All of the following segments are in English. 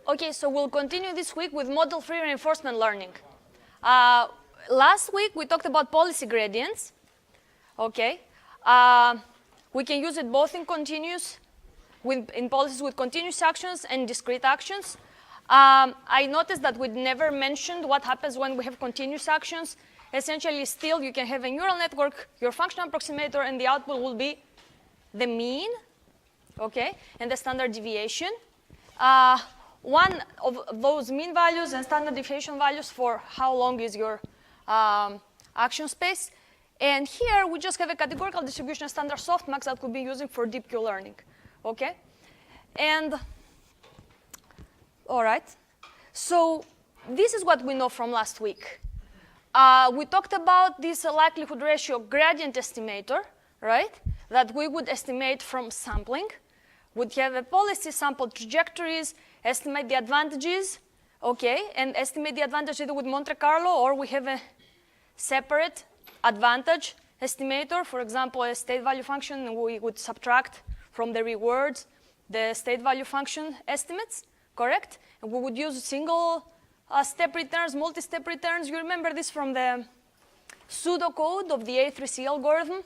Okay, so we'll continue this week with model-free reinforcement learning. Last week we talked about policy gradients. Okay, we can use it both in continuous, in policies with continuous actions and discrete actions. I noticed that we never mentioned what happens when we have continuous actions. Essentially, still you can have a neural network, your function approximator, and the output will be the mean, okay, and the standard deviation. One of those mean values and standard deviation values for how long is your action space. And here we just have a categorical distribution standard softmax that could be using for deep Q learning, okay? And, all right, so this is what we know from last week. We talked about this likelihood ratio gradient estimator, right, that we would estimate from sampling. We'd have a policy, sample trajectories, estimate the advantages, okay, and estimate the advantage either with Monte Carlo or we have a separate advantage estimator. For example, a state value function, we would subtract from the rewards the state value function estimates, correct? And we would use single step returns, multi-step returns. You remember this from the pseudocode of the A3C algorithm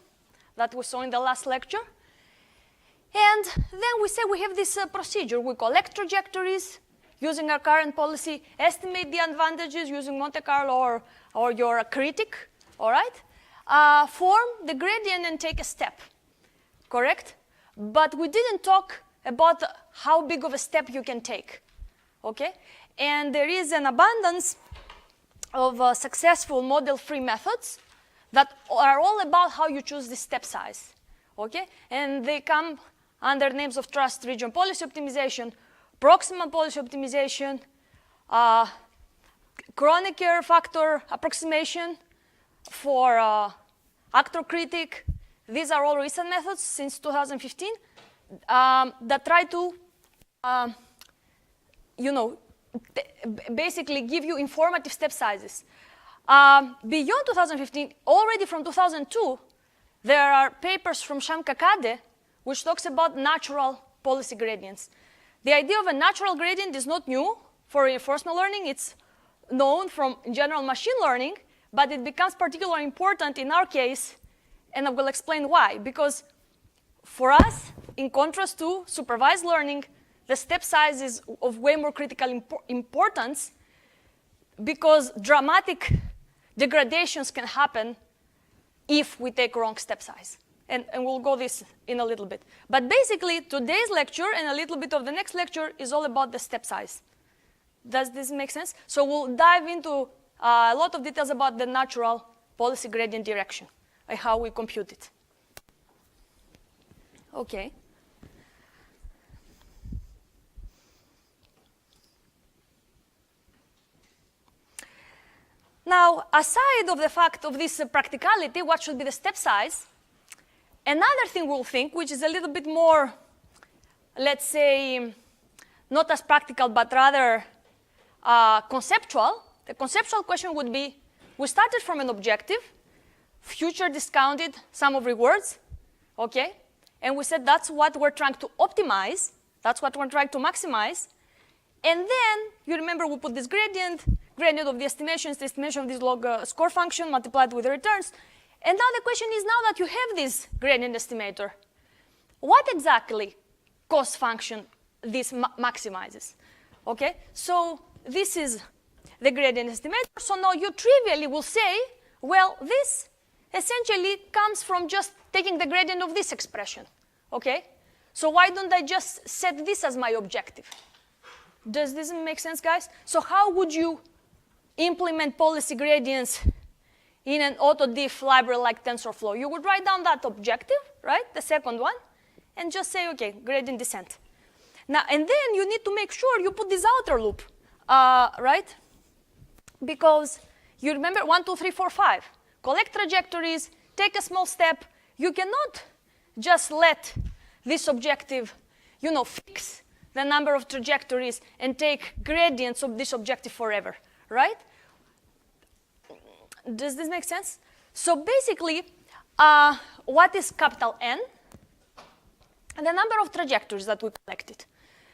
that we saw in the last lecture. And then we say we have this procedure. We collect trajectories using our current policy, estimate the advantages using Monte Carlo or your critic, all right? Form the gradient and take a step, correct? But we didn't talk about how big of a step you can take, okay? And there is an abundance of successful model-free methods that are all about how you choose the step size, okay? And they come under names of trust region policy optimization, proximal policy optimization, chronic error factor approximation for actor critic. These are all recent methods since 2015 that try to, basically give you informative step sizes. Beyond 2015, already from 2002, there are papers from Sham Kakade which talks about natural policy gradients. The idea of a natural gradient is not new for reinforcement learning. It's known from general machine learning, but it becomes particularly important in our case, and I will explain why. Because for us, in contrast to supervised learning, the step size is of way more critical importance because dramatic degradations can happen if we take wrong step size. And we'll go this in a little bit. But basically, today's lecture and a little bit of the next lecture is all about the step size. Does this make sense? So we'll dive into a lot of details about the natural policy gradient direction and how we compute it. Okay. Now, aside of the fact of this practicality, what should be the step size? Another thing we'll think, which is a little bit more, let's say, not as practical, but rather conceptual. The conceptual question would be, we started from an objective, future discounted sum of rewards, okay? And we said that's what we're trying to optimize, that's what we're trying to maximize. And then, you remember we put this gradient of the estimation is the estimation of this log score function multiplied with the returns. And now the question is, now that you have this gradient estimator, what exactly cost function this maximizes? Okay, so this is the gradient estimator. So now you trivially will say, well, this essentially comes from just taking the gradient of this expression. Okay, so why don't I just set this as my objective? Does this make sense, guys? So how would you implement policy gradients in an autodiff library like TensorFlow? You would write down that objective, right, the second one, and just say, okay, gradient descent. Now, and then you need to make sure you put this outer loop, right? Because you remember 1, 2, 3, 4, 5. Collect trajectories, take a small step. You cannot just let this objective, fix the number of trajectories and take gradients of this objective forever, right? Does this make sense? So basically, what is capital N? And the number of trajectories that we collected.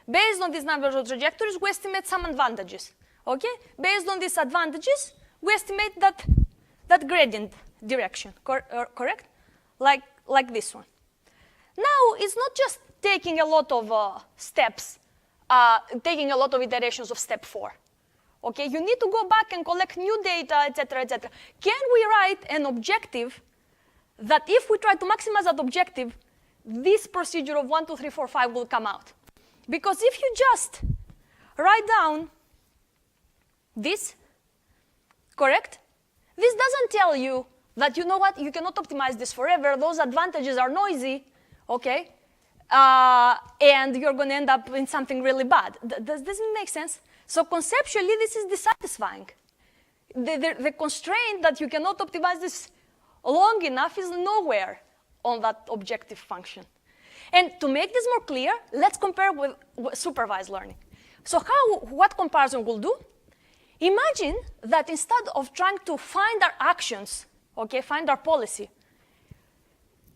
Based on these number of trajectories, we estimate some advantages. Okay? Based on these advantages, we estimate that gradient direction, correct? Like this one. Now, it's not just taking a lot of steps, taking a lot of iterations of step 4. Okay, you need to go back and collect new data, etc., etc. Can we write an objective that if we try to maximize that objective, this procedure of 1, 2, 3, 4, 5 will come out? Because if you just write down this, correct? This doesn't tell you that, you know what, you cannot optimize this forever, those advantages are noisy, okay? And you're going to end up in something really bad. Does this make sense? So conceptually, this is dissatisfying. The constraint that you cannot optimize this long enough is nowhere on that objective function. And to make this more clear, let's compare with supervised learning. So what comparison will do? Imagine that instead of trying to find our actions, okay, find our policy,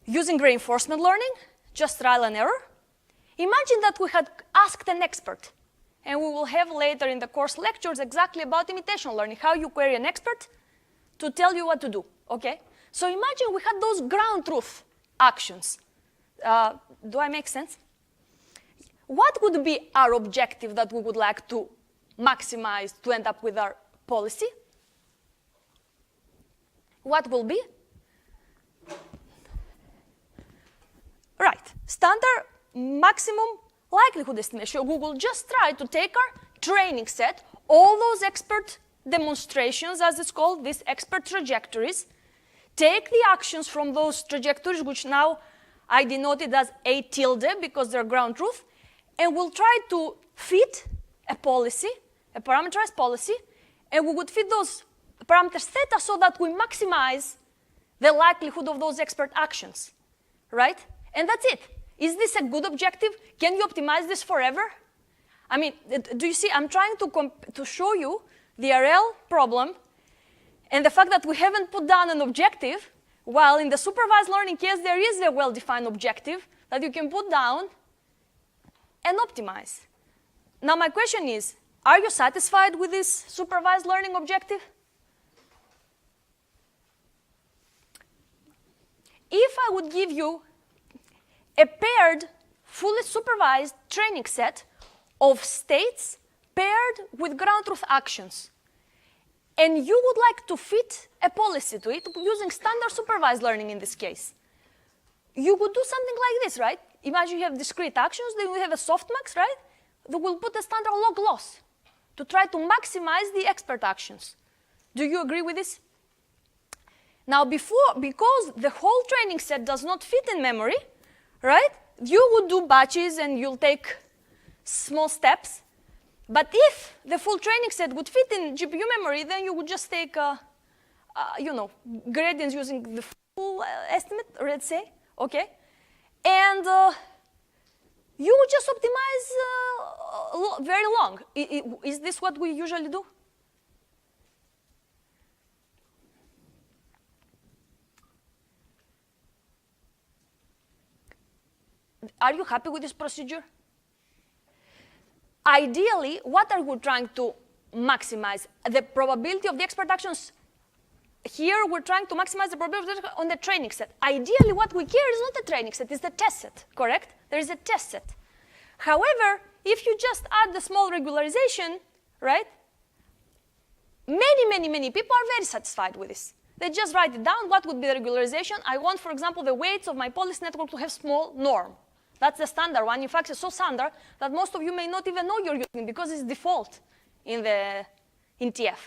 using reinforcement learning, just trial and error, imagine that we had asked an expert. And we will have later in the course lectures exactly about imitation learning, how you query an expert to tell you what to do, okay? So imagine we had those ground truth actions. Do I make sense? What would be our objective that we would like to maximize to end up with our policy? What will be? Right, standard maximum likelihood estimation. We will just try to take our training set, all those expert demonstrations, as it's called, these expert trajectories, take the actions from those trajectories, which now I denoted as A tilde because they're ground truth, and we'll try to fit a policy, a parameterized policy, and we would fit those parameters theta so that we maximize the likelihood of those expert actions, right? And that's it. Is this a good objective? Can you optimize this forever? I mean, do you see, I'm trying to show you the RL problem and the fact that we haven't put down an objective, while in the supervised learning case, there is a well-defined objective that you can put down and optimize. Now, my question is, are you satisfied with this supervised learning objective? If I would give you a paired, fully supervised training set of states paired with ground truth actions, and you would like to fit a policy to it using standard supervised learning in this case, you would do something like this, right? Imagine you have discrete actions, then you have a softmax, right? That will put a standard log loss to try to maximize the expert actions. Do you agree with this? Now, because the whole training set does not fit in memory, right? You would do batches and you'll take small steps. But if the full training set would fit in GPU memory, then you would just take, you know, gradients using the full estimate, let's say, okay? And you would just optimize very long. Is this what we usually do? Are you happy with this procedure? Ideally, what are we trying to maximize? The probability of the expert actions. Here, we're trying to maximize the probability on the training set. Ideally, what we care is not the training set, it's the test set, correct? There is a test set. However, if you just add the small regularization, right, many people are very satisfied with this. They just write it down. What would be the regularization? I want, for example, the weights of my policy network to have small norm. That's the standard one. In fact, it's so standard that most of you may not even know you're using it because it's default in TF,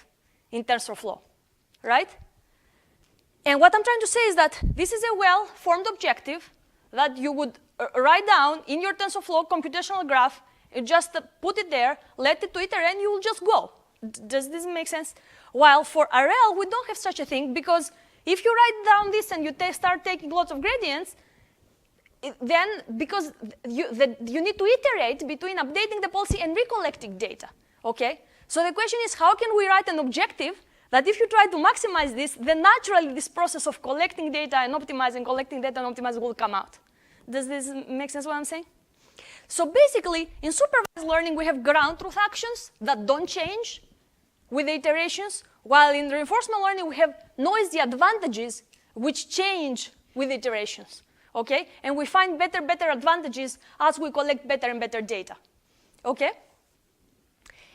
in TensorFlow, right? And what I'm trying to say is that this is a well-formed objective that you would write down in your TensorFlow computational graph. You just put it there, let it iterate, and you will just go. Does this make sense? While for RL, we don't have such a thing because if you write down this and you start taking lots of gradients, then because you need to iterate between updating the policy and recollecting data, okay? So the question is, how can we write an objective that if you try to maximize this, then naturally this process of collecting data and optimizing, collecting data and optimizing will come out? Does this make sense what I'm saying? So basically, in supervised learning, we have ground truth actions that don't change with the iterations, while in reinforcement learning, we have noisy advantages which change with iterations, okay? And we find better advantages as we collect better and better data, okay?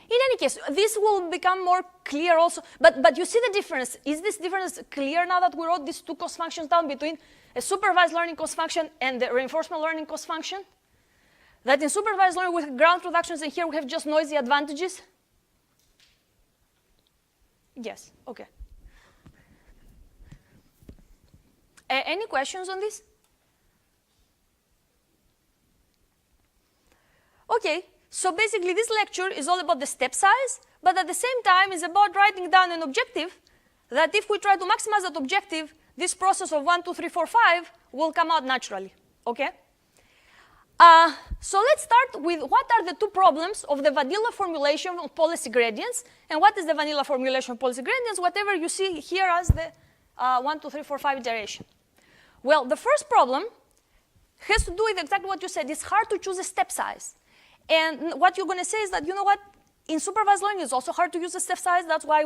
In any case, this will become more clear also, but you see the difference. Is this difference clear now that we wrote these two cost functions down between a supervised learning cost function and the reinforcement learning cost function? That in supervised learning we have ground truth actions, and here we have just noisy advantages? Yes, okay. Any questions on this? Okay, so basically this lecture is all about the step size, but at the same time is about writing down an objective that if we try to maximize that objective, this process of 1, 2, 3, 4, 5 will come out naturally, okay? So let's start with what are the two problems of the vanilla formulation of policy gradients, and what is the vanilla formulation of policy gradients, whatever you see here as the 1, 2, 3, 4, 5 iteration. Well, the first problem has to do with exactly what you said. It's hard to choose a step size. And what you're going to say is that, you know what, in supervised learning it's also hard to use a step size. That's why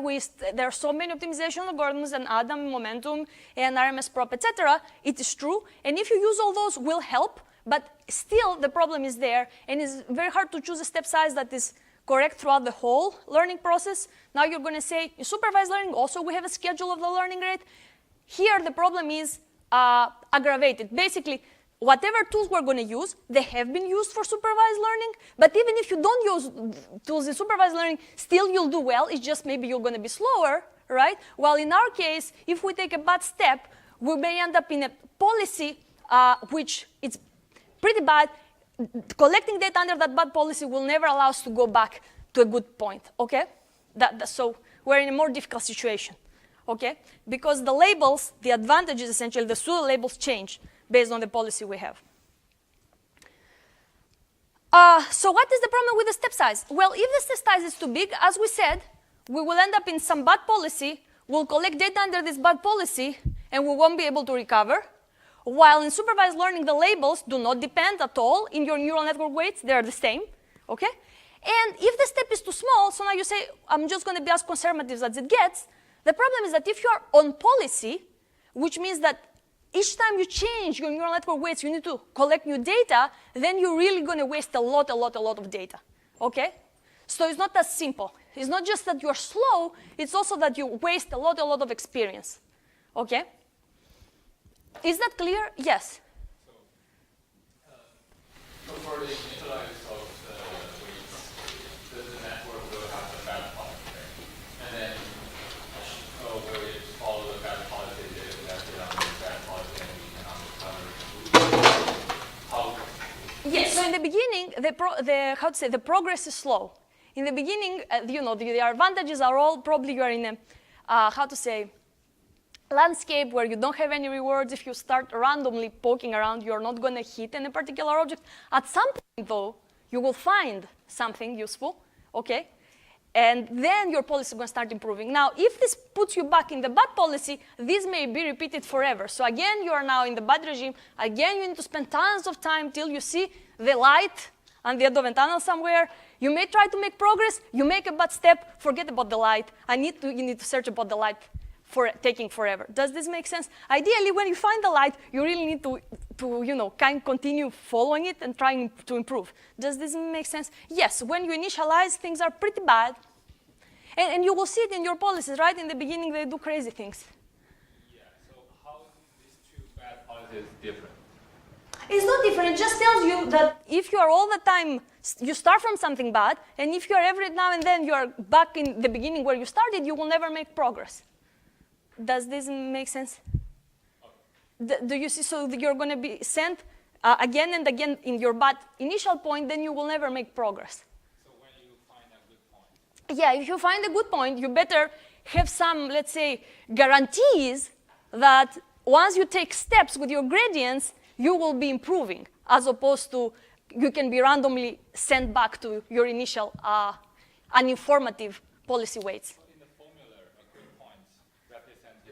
there are so many optimization algorithms and Adam, Momentum, and RMS Prop, etc. It is true. And if you use all those, will help. But still, the problem is there. And it's very hard to choose a step size that is correct throughout the whole learning process. Now you're going to say, in supervised learning, also we have a schedule of the learning rate. Here, the problem is aggravated. Basically, whatever tools we're going to use, they have been used for supervised learning. But even if you don't use tools in supervised learning, still you'll do well. It's just maybe you're going to be slower, right? While in our case, if we take a bad step, we may end up in a policy which it's pretty bad. Collecting data under that bad policy will never allow us to go back to a good point, okay? So we're in a more difficult situation, okay? Because the labels, the advantages essentially, the pseudo labels change based on the policy we have. So what is the problem with the step size? Well, if the step size is too big, as we said, we will end up in some bad policy, we'll collect data under this bad policy, and we won't be able to recover. While in supervised learning, the labels do not depend at all in your neural network weights. They are the same, okay? And if the step is too small, so now you say, I'm just going to be as conservative as it gets, the problem is that if you are on policy, which means that each time you change your neural network weights, you need to collect new data, then you're really going to waste a lot of data, okay? So it's not as simple. It's not just that you're slow, it's also that you waste a lot of experience, okay? Is that clear? Yes. So for the initialized of the weights, the network will have the bad policy, right? And then will it follow the bad policy that we have to on the bad policy and we can undercover? How? Yes. So in the beginning, the progress is slow. In the beginning, you know, the advantages are all probably you are in a landscape where you don't have any rewards. If you start randomly poking around, you're not going to hit any particular object. At some point, though, you will find something useful, okay? And then your policy is going to start improving. Now, if this puts you back in the bad policy, this may be repeated forever. So again, you are now in the bad regime. Again, you need to spend tons of time till you see the light on the end of a tunnel somewhere. You may try to make progress. You make a bad step. Forget about the light. You need to search about the light for taking forever. Does this make sense? Ideally, when you find the light, you really need to continue following it and trying to improve. Does this make sense? Yes, when you initialize, things are pretty bad. And you will see it in your policies, right? In the beginning, they do crazy things. Yeah, so how are these two bad policies different? It's not different. It just tells you that if you are all the time, you start from something bad, and if you are every now and then you are back in the beginning where you started, you will never make progress. Does this make sense? Okay. Do you see? So you're going to be sent again and again in your bad initial point, then you will never make progress. So when you find a good point? Yeah, if you find a good point, you better have some, let's say, guarantees that once you take steps with your gradients, you will be improving, as opposed to you can be randomly sent back to your initial uninformative policy weights.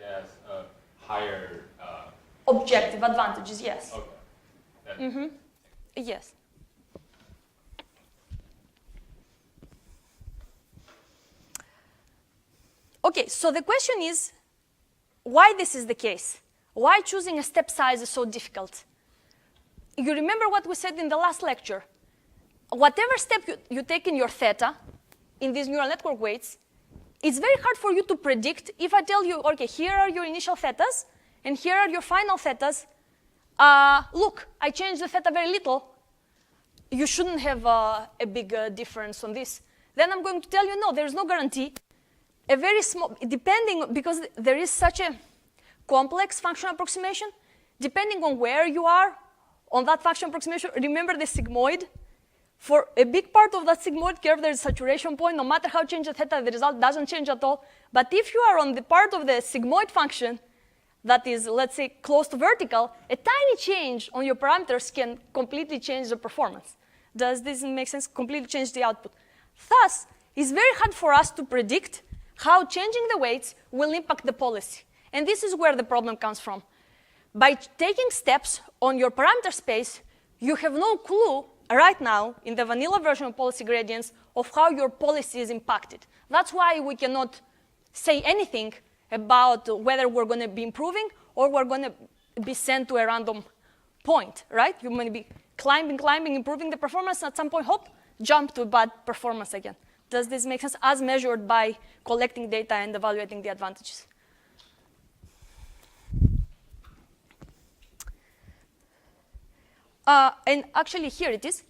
As a higher objective advantages, yes. Okay. Yes. Okay, so the question is, why this is the case? Why choosing a step size is so difficult? You remember what we said in the last lecture. Whatever step you take in your theta, in these neural network weights, it's very hard for you to predict. If I tell you, okay, here are your initial thetas, and here are your final thetas, look, I changed the theta very little. You shouldn't have a big difference on this. Then I'm going to tell you, no, there's no guarantee. A very small, depending, because there is such a complex functional approximation, depending on where you are on that functional approximation, remember the sigmoid? For a big part of that sigmoid curve, there's a saturation point. No matter how change the theta, the result doesn't change at all. But if you are on the part of the sigmoid function that is, let's say, close to vertical, a tiny change on your parameters can completely change the performance. Does this make sense? Completely change the output. Thus, it's very hard for us to predict how changing the weights will impact the policy. And this is where the problem comes from. By taking steps on your parameter space, you have no clue right now in the vanilla version of policy gradients of how your policy is impacted. That's why we cannot say anything about whether we're going to be improving or we're going to be sent to a random point, right? You're going to be climbing, improving the performance, at some point, hop, jump to bad performance again. Does this make sense? As measured by collecting data and evaluating the advantages. And actually, here it is.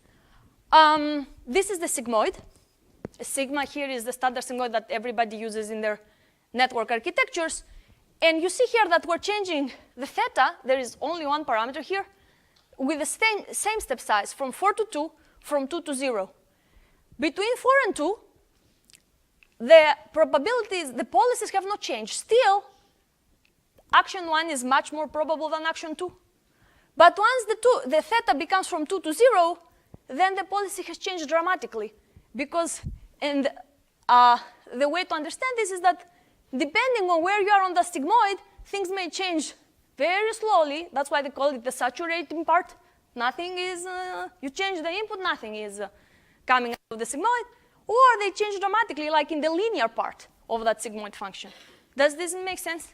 This is the sigmoid. Sigma here is the standard sigmoid that everybody uses in their network architectures. And you see here that we're changing the theta. There is only one parameter here with the same step size from 4 to 2, from 2 to 0. Between 4 and 2, the probabilities, the policies have not changed. Still, action 1 is much more probable than action 2. But once the theta becomes from 2 to 0, then the policy has changed dramatically. Because, and the way to understand this is that depending on where you are on the sigmoid, things may change very slowly. That's why they call it the saturating part. Nothing is, you change the input, nothing is coming out of the sigmoid. Or they change dramatically, like in the linear part of that sigmoid function. Does this make sense?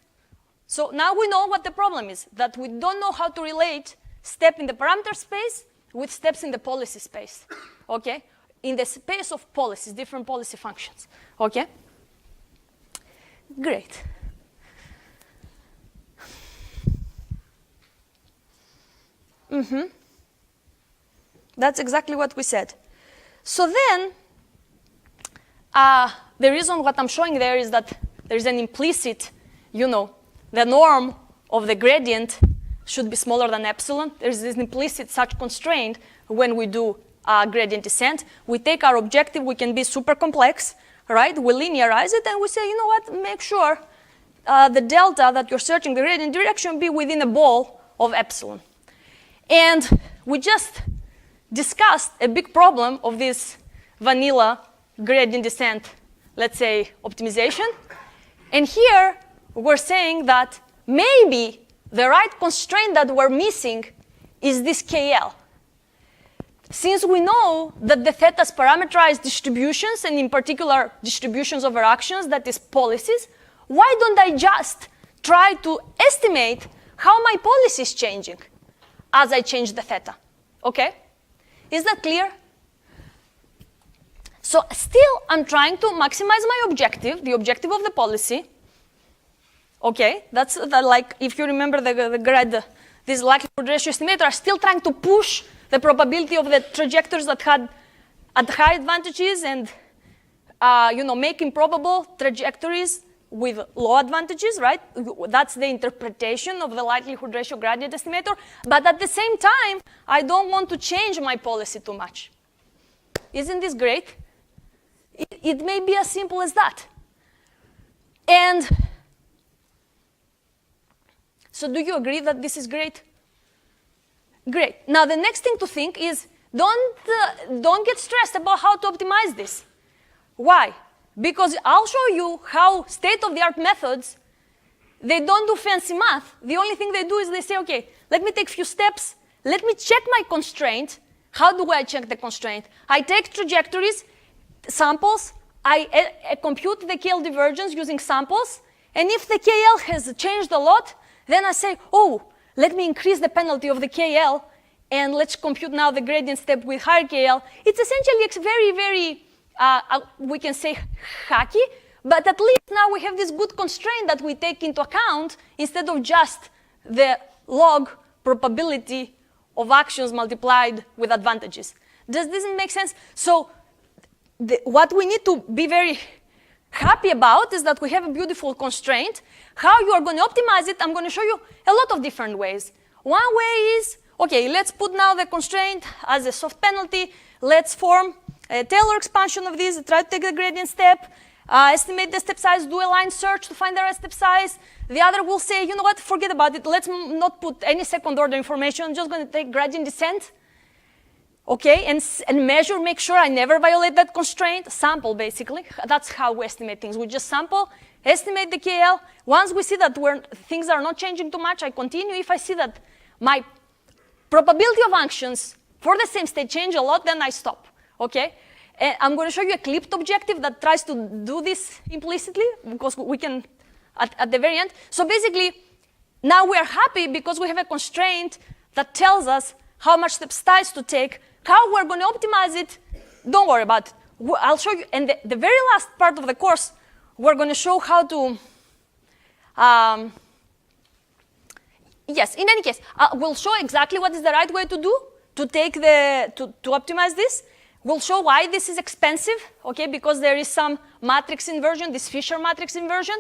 So now we know what the problem is, that we don't know how to relate step in the parameter space with steps in the policy space, okay? In the space of policies, different policy functions, okay? Great. That's exactly what we said. So then, the reason what I'm showing there is that there's an implicit, the norm of the gradient should be smaller than epsilon. There's this implicit such constraint when we do gradient descent. We take our objective, we can be super complex, right? We linearize it and we say, you know what, make sure the delta that you're searching the gradient direction be within a ball of epsilon. And we just discussed a big problem of this vanilla gradient descent, let's say, optimization. And here, we're saying that maybe the right constraint that we're missing is this KL. Since we know that the thetas parameterize distributions, and in particular, distributions over actions, that is policies, why don't I just try to estimate how my policy is changing as I change the theta? Okay? Is that clear? So still, I'm trying to maximize my objective, the objective of the policy. Okay, that's like, if you remember the grad, this likelihood ratio estimator are still trying to push the probability of the trajectories that had high advantages and, make improbable trajectories with low advantages, right? That's the interpretation of the likelihood ratio gradient estimator. But at the same time, I don't want to change my policy too much. Isn't this great? It may be as simple as that. And so do you agree that this is great? Great. Now the next thing to think is don't get stressed about how to optimize this. Why? Because I'll show you how state-of-the-art methods, they don't do fancy math. The only thing they do is they say, okay, let me take a few steps. Let me check my constraint. How do I check the constraint? I take trajectories, samples. I compute the KL divergence using samples, and if the KL has changed a lot, then I say, oh, let me increase the penalty of the KL, and let's compute now the gradient step with higher KL. It's essentially very, very, we can say hacky, but at least now we have this good constraint that we take into account instead of just the log probability of actions multiplied with advantages. Does this make sense? So what we need to be very happy about is that we have a beautiful constraint. How you are going to optimize it, I'm going to show you a lot of different ways. One way is, okay, let's put now the constraint as a soft penalty. Let's form a Taylor expansion of this, try to take the gradient step, estimate the step size, do a line search to find the right step size. The other will say, you know what, forget about it. Let's not put any second order information. I'm just going to take gradient descent. Okay, and measure, make sure I never violate that constraint. Sample, basically. That's how we estimate things. We just sample, estimate the KL. Once we see that things are not changing too much, I continue. If I see that my probability of actions for the same state change a lot, then I stop. Okay? And I'm going to show you a clipped objective that tries to do this implicitly, because we can, at the very end. So basically, now we are happy because we have a constraint that tells us how much step size to take. How we're going to optimize it, don't worry about it. I'll show you. And the very last part of the course, we're going to show how to, yes, in any case, we'll show exactly what is the right way to do to optimize this. We'll show why this is expensive, okay, because there is some matrix inversion, this Fisher matrix inversion.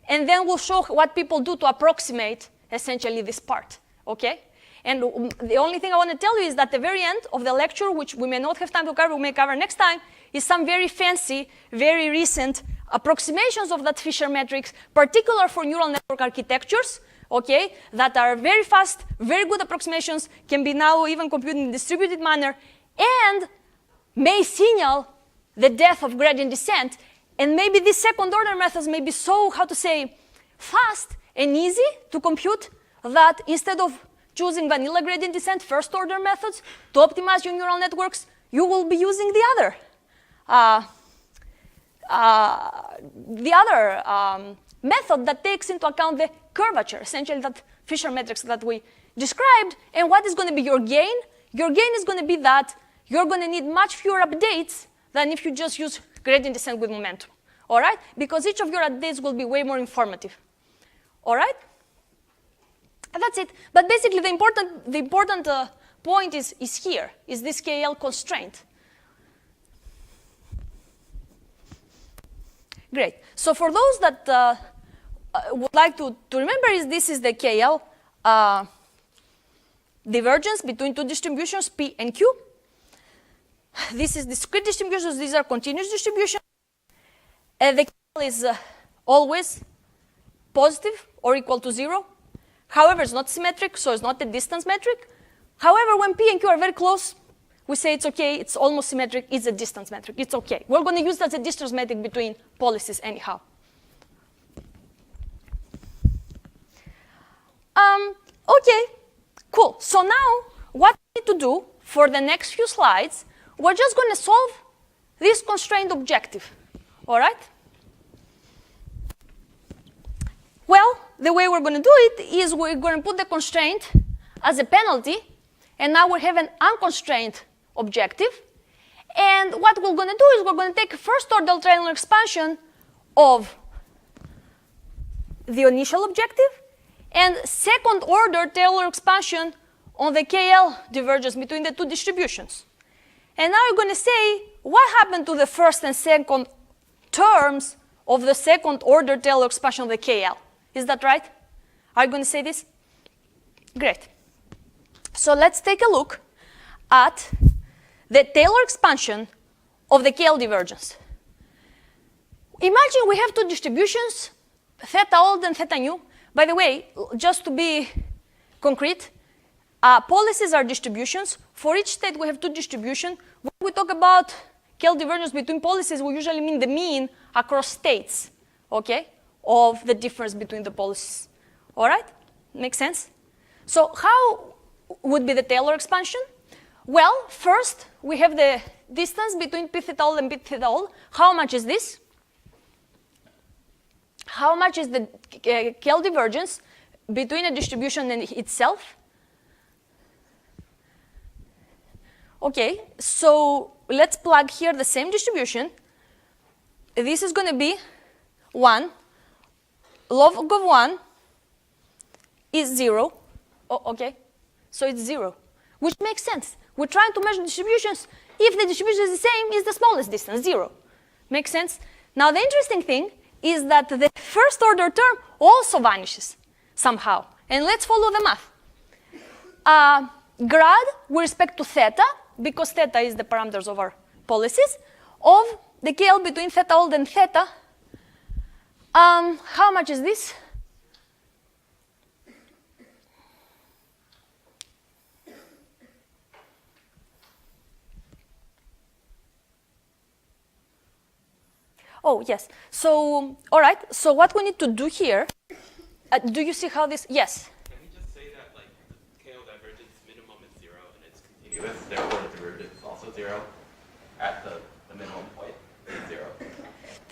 And then we'll show what people do to approximate, essentially, this part, okay? And the only thing I want to tell you is that the very end of the lecture, which we may not have time to cover, we may cover next time, is some very fancy, very recent approximations of that Fisher matrix, particular for neural network architectures, okay, that are very fast, very good approximations, can be now even computed in a distributed manner, and may signal the death of gradient descent. And maybe these second order methods may be so, how to say, fast and easy to compute that instead of choosing vanilla gradient descent first order methods to optimize your neural networks, you will be using the other method that takes into account the curvature, essentially that Fisher matrix that we described. And what is going to be your gain? Your gain is going to be that you're going to need much fewer updates than if you just use gradient descent with momentum, all right? Because each of your updates will be way more informative, all right? And that's it. But basically, the important point is here, is this KL constraint. Great. So for those that would like to remember, this is the KL divergence between two distributions, P and Q. This is discrete distributions. These are continuous distributions. The KL is always positive or equal to 0. However, it's not symmetric, so it's not a distance metric. However, when P and Q are very close, we say it's okay, it's almost symmetric, it's a distance metric, it's okay. We're going to use that as a distance metric between policies anyhow. Okay, cool. So now, what we need to do for the next few slides, we're just going to solve this constraint objective, all right? Well, the way we're going to do it is we're going to put the constraint as a penalty, and now we have an unconstrained objective. And what we're going to do is we're going to take a first-order Taylor expansion of the initial objective and second-order Taylor expansion on the KL divergence between the two distributions. And now you're going to say, what happened to the first and second terms of the second-order Taylor expansion of the KL? Is that right? Are you going to say this? Great. So let's take a look at the Taylor expansion of the KL divergence. Imagine we have two distributions, theta old and theta new. By the way, just to be concrete, policies are distributions. For each state, we have two distributions. When we talk about KL divergence between policies, we usually mean the mean across states, okay, of the difference between the policies. All right? Makes sense? So how would be the Taylor expansion? Well, first, we have the distance between p theta old and p theta old. How much is this? How much is the KL divergence between a distribution and itself? Okay, so let's plug here the same distribution. This is going to be 1. Log of 1 is 0. Oh, okay, so it's 0, which makes sense. We're trying to measure distributions. If the distribution is the same, is the smallest distance, 0. Makes sense? Now, the interesting thing is that the first order term also vanishes somehow. And let's follow the math. Grad with respect to theta, because theta is the parameters of our policies, of the KL between theta old and theta. How much is this? Oh, yes. So, all right. So what we need to do here, do you see how this, yes? Can we just say that like the KL divergence minimum is 0 and it's continuous, therefore the derivative is also 0 at the minimum point is 0?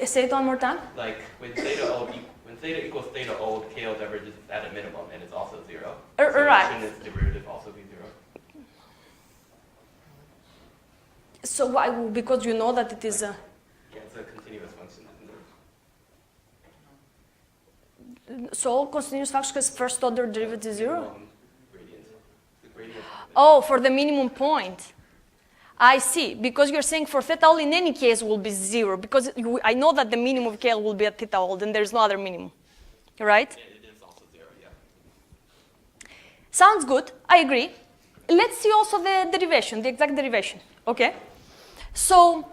Say it one more time. Like when theta equals theta old, KL divergence is at a minimum and it's also 0. Right. Shouldn't its derivative also be 0? So why? Because you know that it is Yeah, it's a continuous function, isn't it? so all continuous functions has first order derivative is 0? Minimum gradient. The gradient. Oh, for the minimum point. I see, because you're saying for theta old in any case will be 0, because I know that the minimum of KL will be at theta old and there's no other minimum, right? Yeah, it is also 0, yeah. Sounds good, I agree. Let's see also the derivation, the exact derivation, okay? So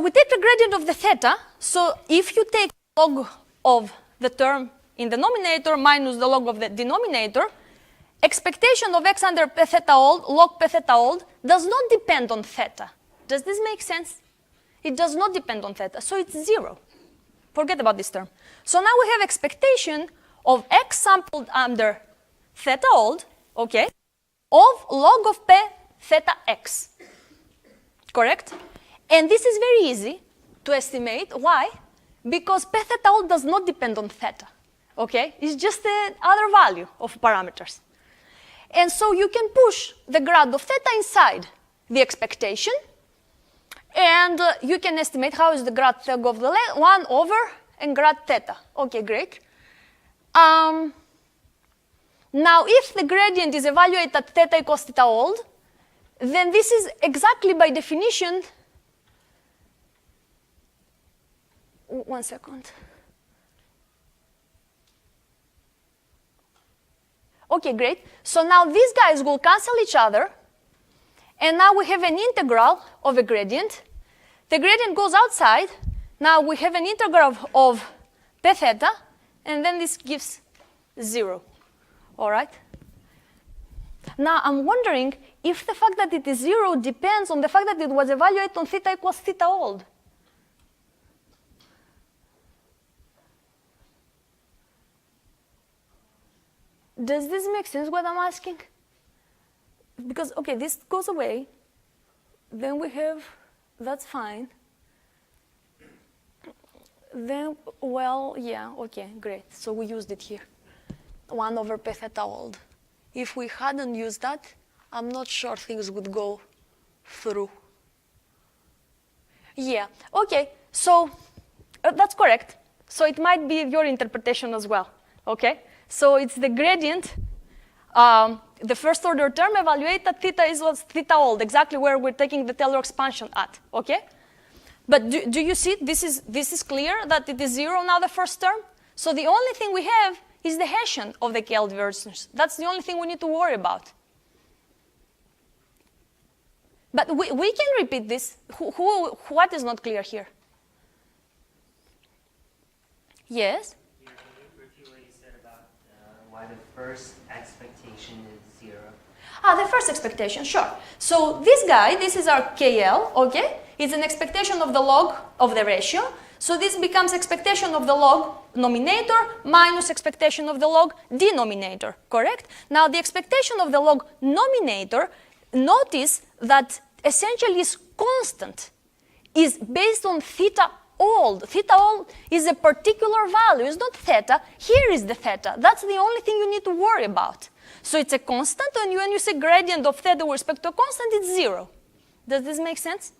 we take the gradient of the theta, so if you take log of the term in the numerator minus the log of the denominator, expectation of x under p theta old, log p theta old, does not depend on theta. Does this make sense? It does not depend on theta, so it's 0. Forget about this term. So now we have expectation of x sampled under theta old, okay, of log of p theta x, correct? And this is very easy to estimate. Why? Because p theta old does not depend on theta, okay? It's just the other value of parameters. And so you can push the grad of theta inside the expectation, and you can estimate how is the grad theta of the 1 over and grad theta. Okay, great. Now, if the gradient is evaluated at theta equals theta old, then this is exactly by definition. One second. Okay, great. So now these guys will cancel each other, and now we have an integral of a gradient. The gradient goes outside. Now we have an integral of p theta, and then this gives 0. All right? Now I'm wondering if the fact that it is 0 depends on the fact that it was evaluated on theta equals theta old. Does this make sense what I'm asking? Because, okay, this goes away. Then we have, that's fine. Then, well, yeah, okay, great. So we used it here. 1 over p theta old. If we hadn't used that, I'm not sure things would go through. Yeah, okay, so that's correct. So it might be your interpretation as well, okay? So it's the gradient, the first order term evaluated at theta is what's theta old, exactly where we're taking the Taylor expansion at, okay? But do you see, this is clear that it is 0 now, the first term? So the only thing we have is the Hessian of the KL divergence. That's the only thing we need to worry about. But we can repeat this. What is not clear here? Yes? Can you repeat what you said about why the first expectation is 0? The first expectation, sure. So this guy, this is our KL, okay? It's an expectation of the log of the ratio. So this becomes expectation of the log nominator minus expectation of the log denominator, correct? Now the expectation of the log nominator notice that essentially is constant, is based on theta old. Theta old is a particular value, it's not theta. Here is the theta. That's the only thing you need to worry about. So it's a constant, and when you say gradient of theta with respect to a constant, it's 0. Does this make sense?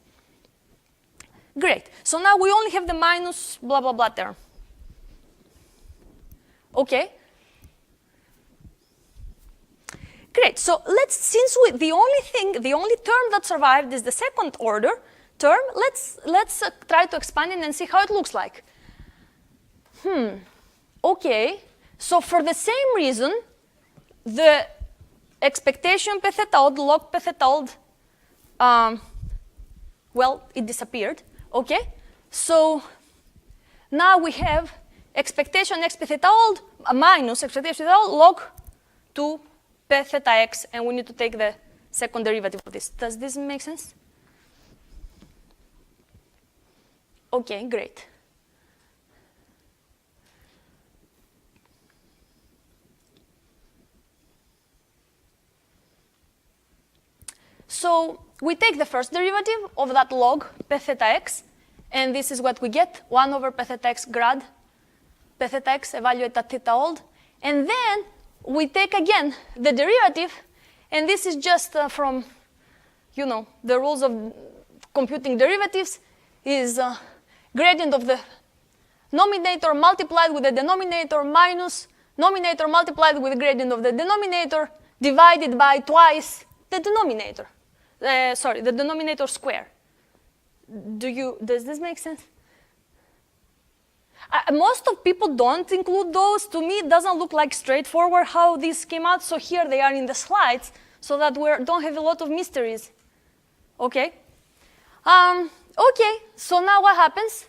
Great. So now we only have the minus blah, blah, blah term. Okay. Great. So since the only term that survived is the second order term, let's try to expand it and see how it looks like. Okay. So for the same reason, the expectation p theta old, log p theta old, well, it disappeared. Okay. So now we have expectation x p theta old minus expectation theta old log 2 p theta x, and we need to take the second derivative of this. Does this make sense? Okay, great. So we take the first derivative of that log p theta x, and this is what we get, 1 over p theta x grad p theta x evaluate at theta old. And then we take again the derivative, and this is just from, the rules of computing derivatives, is gradient of the numerator multiplied with the denominator minus numerator multiplied with the gradient of the denominator divided by twice the denominator. The denominator square. Does this make sense? Most of people don't include those. To me, it doesn't look like straightforward how these came out. So here they are in the slides so that we don't have a lot of mysteries. Okay? Okay, so now what happens?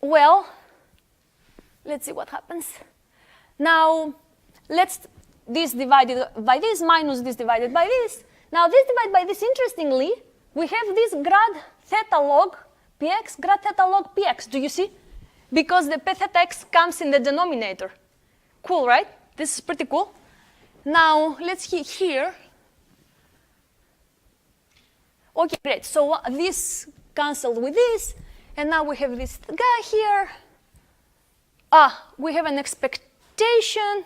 Well, let's see what happens. Now, this divided by this minus this divided by this. Now, this divided by this, interestingly, we have this grad theta log px, grad theta log px. Do you see? Because the p theta x comes in the denominator. Cool, right? This is pretty cool. Now, let's hit here. Okay, great. So this canceled with this, and now we have this guy here. We have an expectation.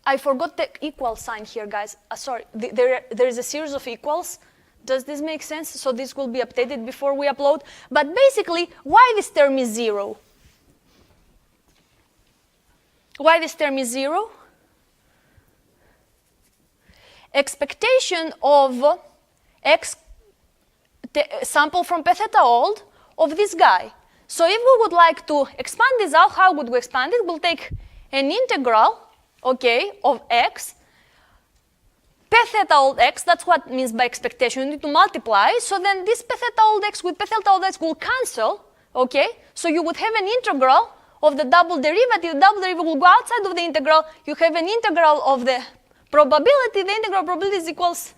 I forgot the equal sign here, guys. Sorry, there is a series of equals. Does this make sense? So this will be updated before we upload. But basically, why this term is 0? Why this term is 0? Expectation of x sample from p theta old of this guy. So if we would like to expand this out, how would we expand it? We'll take an integral, okay, of x, p theta old x, that's what it means by expectation. You need to multiply. So then this p theta old x with p theta old x will cancel, okay? So you would have an integral of the double derivative. The double derivative will go outside of the integral. You have an integral of the probability. The integral probability is equals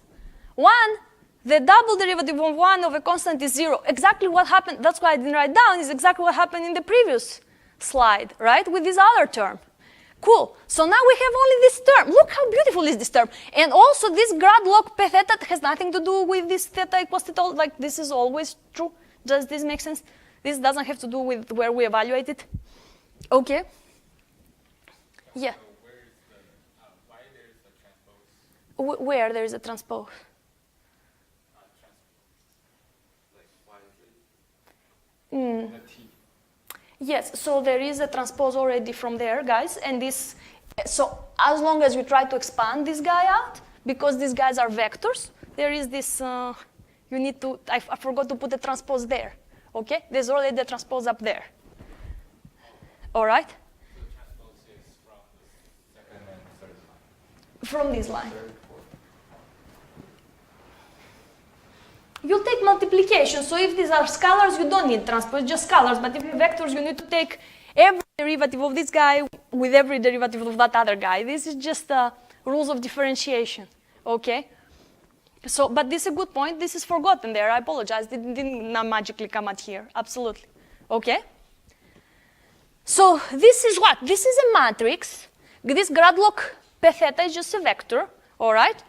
1. The double derivative of 1 of a constant is 0. Exactly what happened, that's why I didn't write down, is exactly what happened in the previous slide, right? With this other term. Cool. So now we have only this term. Look how beautiful is this term. And also this grad log p theta has nothing to do with this theta equals theta. Like this is always true. Does this make sense? This doesn't have to do with where we evaluate it. Okay. Yeah. So why there is a transpose? Where there is a transpose? The T. Yes, so there is a transpose already from there, guys, and this, so as long as you try to expand this guy out, because these guys are vectors, there is this, you need to, I forgot to put the transpose there, okay? There's already the transpose up there. All right? So the transpose is from the second and third line. From this line. Third, fourth. You'll take multiplication. So if these are scalars, you don't need transpose, just scalars. But if you have vectors, you need to take every derivative of this guy with every derivative of that other guy. This is just rules of differentiation, okay? So, but this is a good point. This is forgotten there. I apologize. It didn't magically come out here. Absolutely, okay? So this is what? This is a matrix This grad log p theta is just a vector, all right?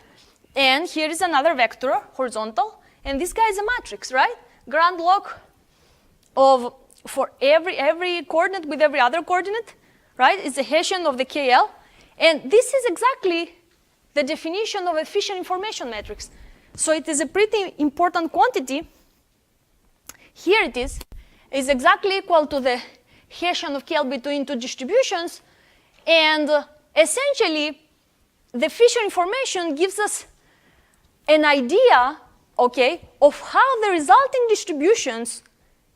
And here is another vector, horizontal, and this guy is a matrix, right? Grad log of, for every coordinate with every other coordinate, right? It's a Hessian of the KL. And this is exactly the definition of a Fisher information matrix. So it is a pretty important quantity. Here it is exactly equal to the Hessian of KL between two distributions. And essentially, the Fisher information gives us an idea, okay, of how the resulting distributions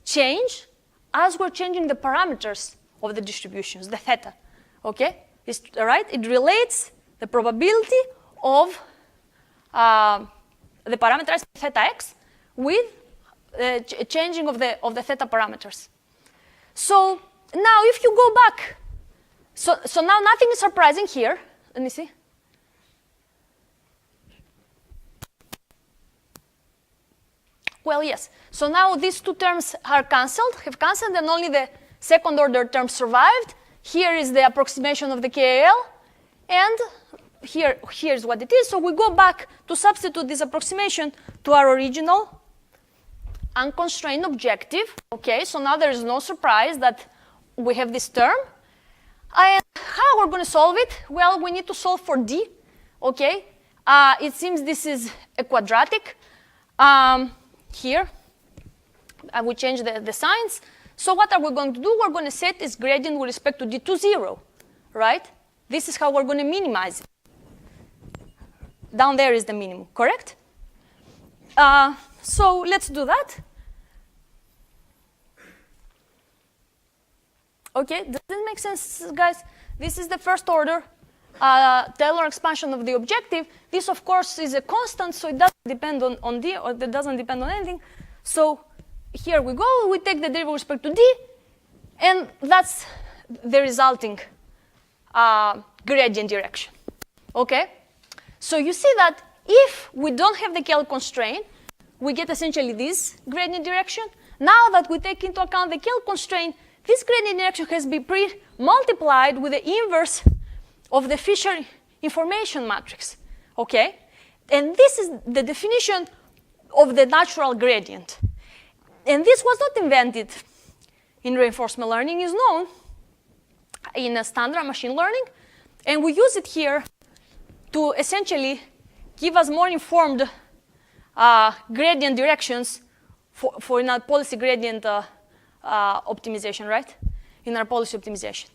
change as we're changing the parameters of the distributions, the theta, okay? Right? It relates the probability of the parameterized theta x with changing of the theta parameters. So now if you go back, so now nothing is surprising here. Let me see. Well, yes. So now these two terms are have cancelled, and only the second order term survived. Here is the approximation of the KL, and here's what it is. So we go back to substitute this approximation to our original unconstrained objective. Okay, so now there is no surprise that we have this term. And how we're going to solve it? Well, we need to solve for D. Okay, it seems this is a quadratic. Here, we change the signs. So what are we going to do? We're going to set this gradient with respect to D to 0, right? This is how we're going to minimize it. Down there is the minimum, correct? So let's do that. Okay, does this make sense, guys? This is the first order Taylor expansion of the objective. This, of course, is a constant, so it doesn't depend on D, or it doesn't depend on anything. So here we go. We take the derivative with respect to D, and that's the resulting gradient direction. Okay? So you see that if we don't have the KL constraint, we get essentially this gradient direction. Now that we take into account the KL constraint, this gradient direction has been pre-multiplied with the inverse of the Fisher information matrix, okay? And this is the definition of the natural gradient. And this was not invented in reinforcement learning. It's known in a standard machine learning. And we use it here to essentially give us more informed gradient directions for in our policy gradient optimization, right? In our policy optimization.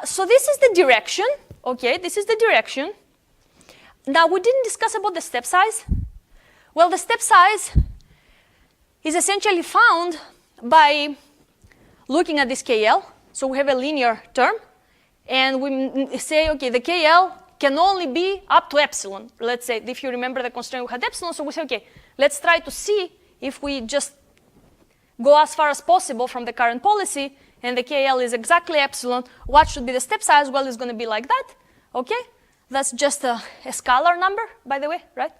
So this is the direction, okay? This is the direction. Now, we didn't discuss about the step size. Well, the step size is essentially found by looking at this KL. So we have a linear term, and we say, okay, the KL can only be up to epsilon. Let's say, if you remember the constraint, we had epsilon, so we say, okay, let's try to see if we just go as far as possible from the current policy, and the KL is exactly epsilon. What should be the step size? Well, it's going to be like that, okay? That's just a scalar number, by the way, right?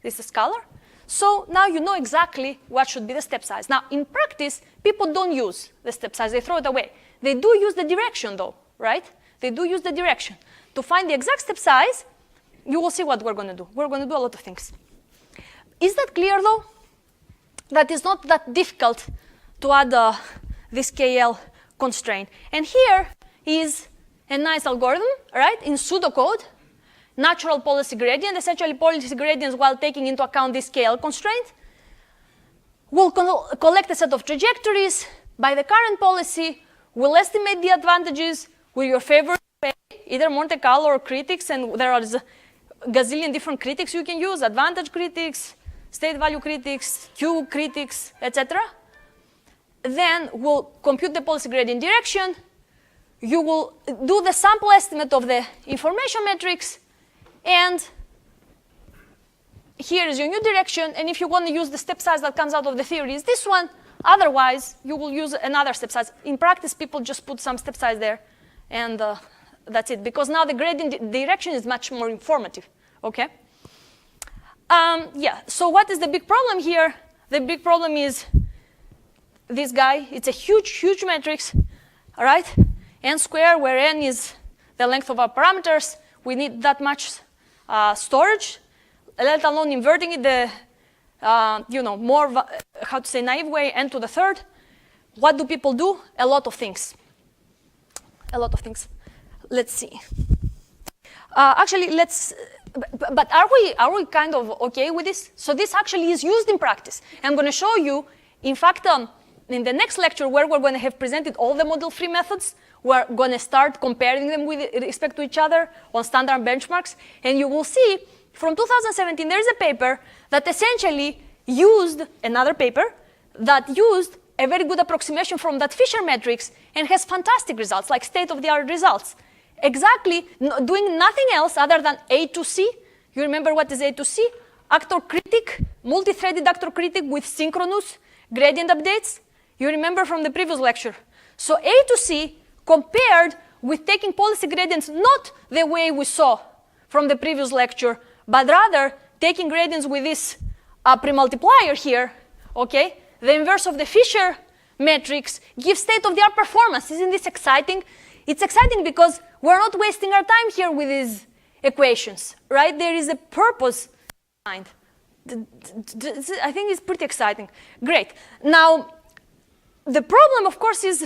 This is a scalar. So now you know exactly what should be the step size. Now, in practice, people don't use the step size. They throw it away. They do use the direction, though, right? They do use the direction. To find the exact step size, you will see what we're going to do. We're going to do a lot of things. Is that clear, though? That is not that difficult to add this KL constraint. And here is a nice algorithm, right, in pseudocode. Natural policy gradient, essentially policy gradients while taking into account this KL constraint. We'll collect a set of trajectories by the current policy. We'll estimate the advantages with your favorite way, either Monte Carlo or critics, and there are a gazillion different critics you can use, advantage critics, state value critics, Q critics, etc. Then we'll compute the policy gradient direction. You will do the sample estimate of the information matrix, and here is your new direction. And if you want to use the step size that comes out of the theory is this one, otherwise you will use another step size. In practice, people just put some step size there, and that's it. Because now the gradient direction is much more informative, okay? Yeah, so what is the big problem here? The big problem is this guy. It's a huge, huge matrix, all right? N squared, where N is the length of our parameters. We need that much storage, let alone inverting it the more, naive way, n to the third. What do people do? A lot of things. A lot of things. Let's see. Actually, but are we kind of okay with this? So this actually is used in practice. I'm going to show you, in fact, in the next lecture where we're going to have presented all the model-free methods, we're going to start comparing them with respect to each other on standard benchmarks. And you will see from 2017, there's a paper that essentially used, another paper, that used a very good approximation from that Fisher matrix and has fantastic results, like state-of-the-art results. Exactly, doing nothing else other than A to C. You remember what is A to C? Actor critic, multi-threaded actor critic with synchronous gradient updates. You remember from the previous lecture. So A to C compared with taking policy gradients not the way we saw from the previous lecture, but rather taking gradients with this pre-multiplier here, okay? The inverse of the Fisher matrix gives state-of-the-art performance. Isn't this exciting? It's exciting because we're not wasting our time here with these equations, right? There is a purpose behind. I think it's pretty exciting. Great. Now, the problem, of course, is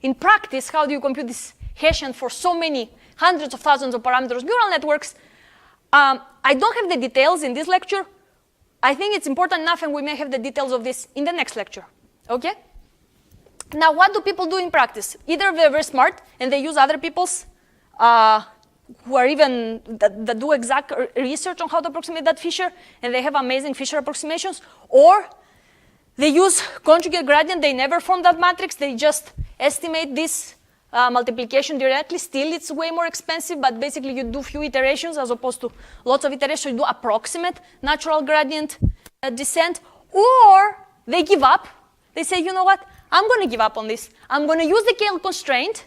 in practice, how do you compute this Hessian for so many hundreds of thousands of parameters neural networks? I don't have the details in this lecture. I think it's important enough, and we may have the details of this in the next lecture, okay? Now, what do people do in practice? Either they're very smart, and they use other people's, who are even, that do exact research on how to approximate that Fisher, and they have amazing Fisher approximations, or they use conjugate gradient. They never form that matrix. They just estimate this multiplication directly. Still, it's way more expensive, but basically you do few iterations as opposed to lots of iterations. You do approximate natural gradient descent, or they give up. They say, you know what? I'm going to give up on this. I'm going to use the KL constraint.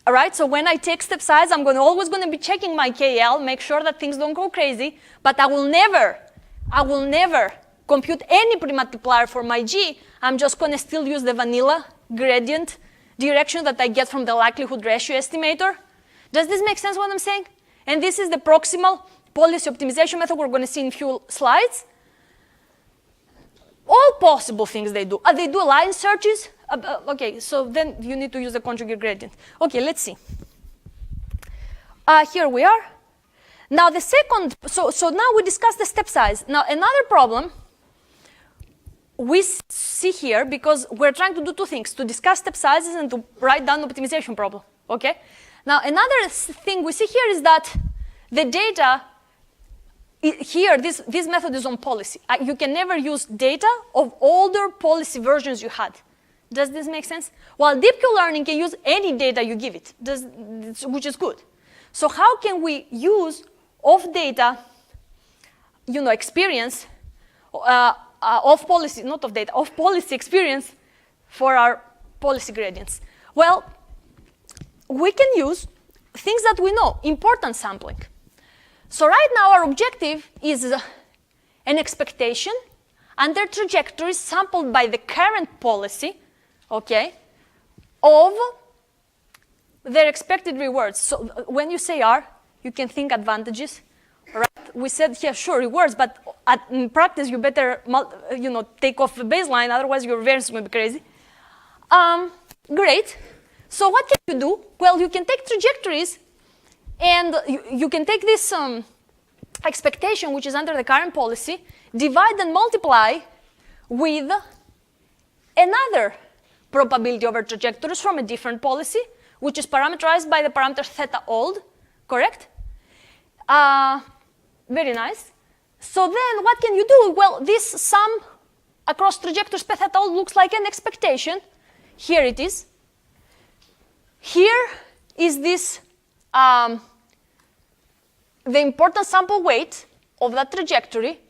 All right, so when I take step size, I'm always going to be checking my KL, make sure that things don't go crazy, but I will never compute any pre-multiplier for my G. I'm just going to still use the vanilla gradient direction that I get from the likelihood ratio estimator. Does this make sense what I'm saying? And this is the proximal policy optimization method we're going to see in a few slides. All possible things they do. They do line searches. Okay, so then you need to use the conjugate gradient. Okay, let's see. Here we are. Now the second, so now we discussed the step size. Now another problem we see here, because we're trying to do two things, to discuss step sizes and to write down the optimization problem, okay? Now another thing we see here is that the data, here, this method is on policy. You can never use data of older policy versions you had. Does this make sense? While deep Q-learning can use any data you give it, which is good. So how can we use of data, experience, of policy, not of data, of policy experience for our policy gradients? Well, we can use things that we know, importance sampling. So right now our objective is an expectation under trajectories sampled by the current policy, okay, of their expected rewards. So when you say R, you can think advantages, right? We said, yeah, sure, rewards, but in practice you better, take off the baseline, otherwise your variance is going to be crazy. Great. So what can you do? Well, you can take trajectories, and you can take this expectation, which is under the current policy, divide and multiply with another probability over trajectories from a different policy, which is parameterized by the parameter theta old, correct? Very nice. So then what can you do? Well, this sum across trajectories per theta old looks like an expectation. Here it is. Here is this, the important sample weight of that trajectory,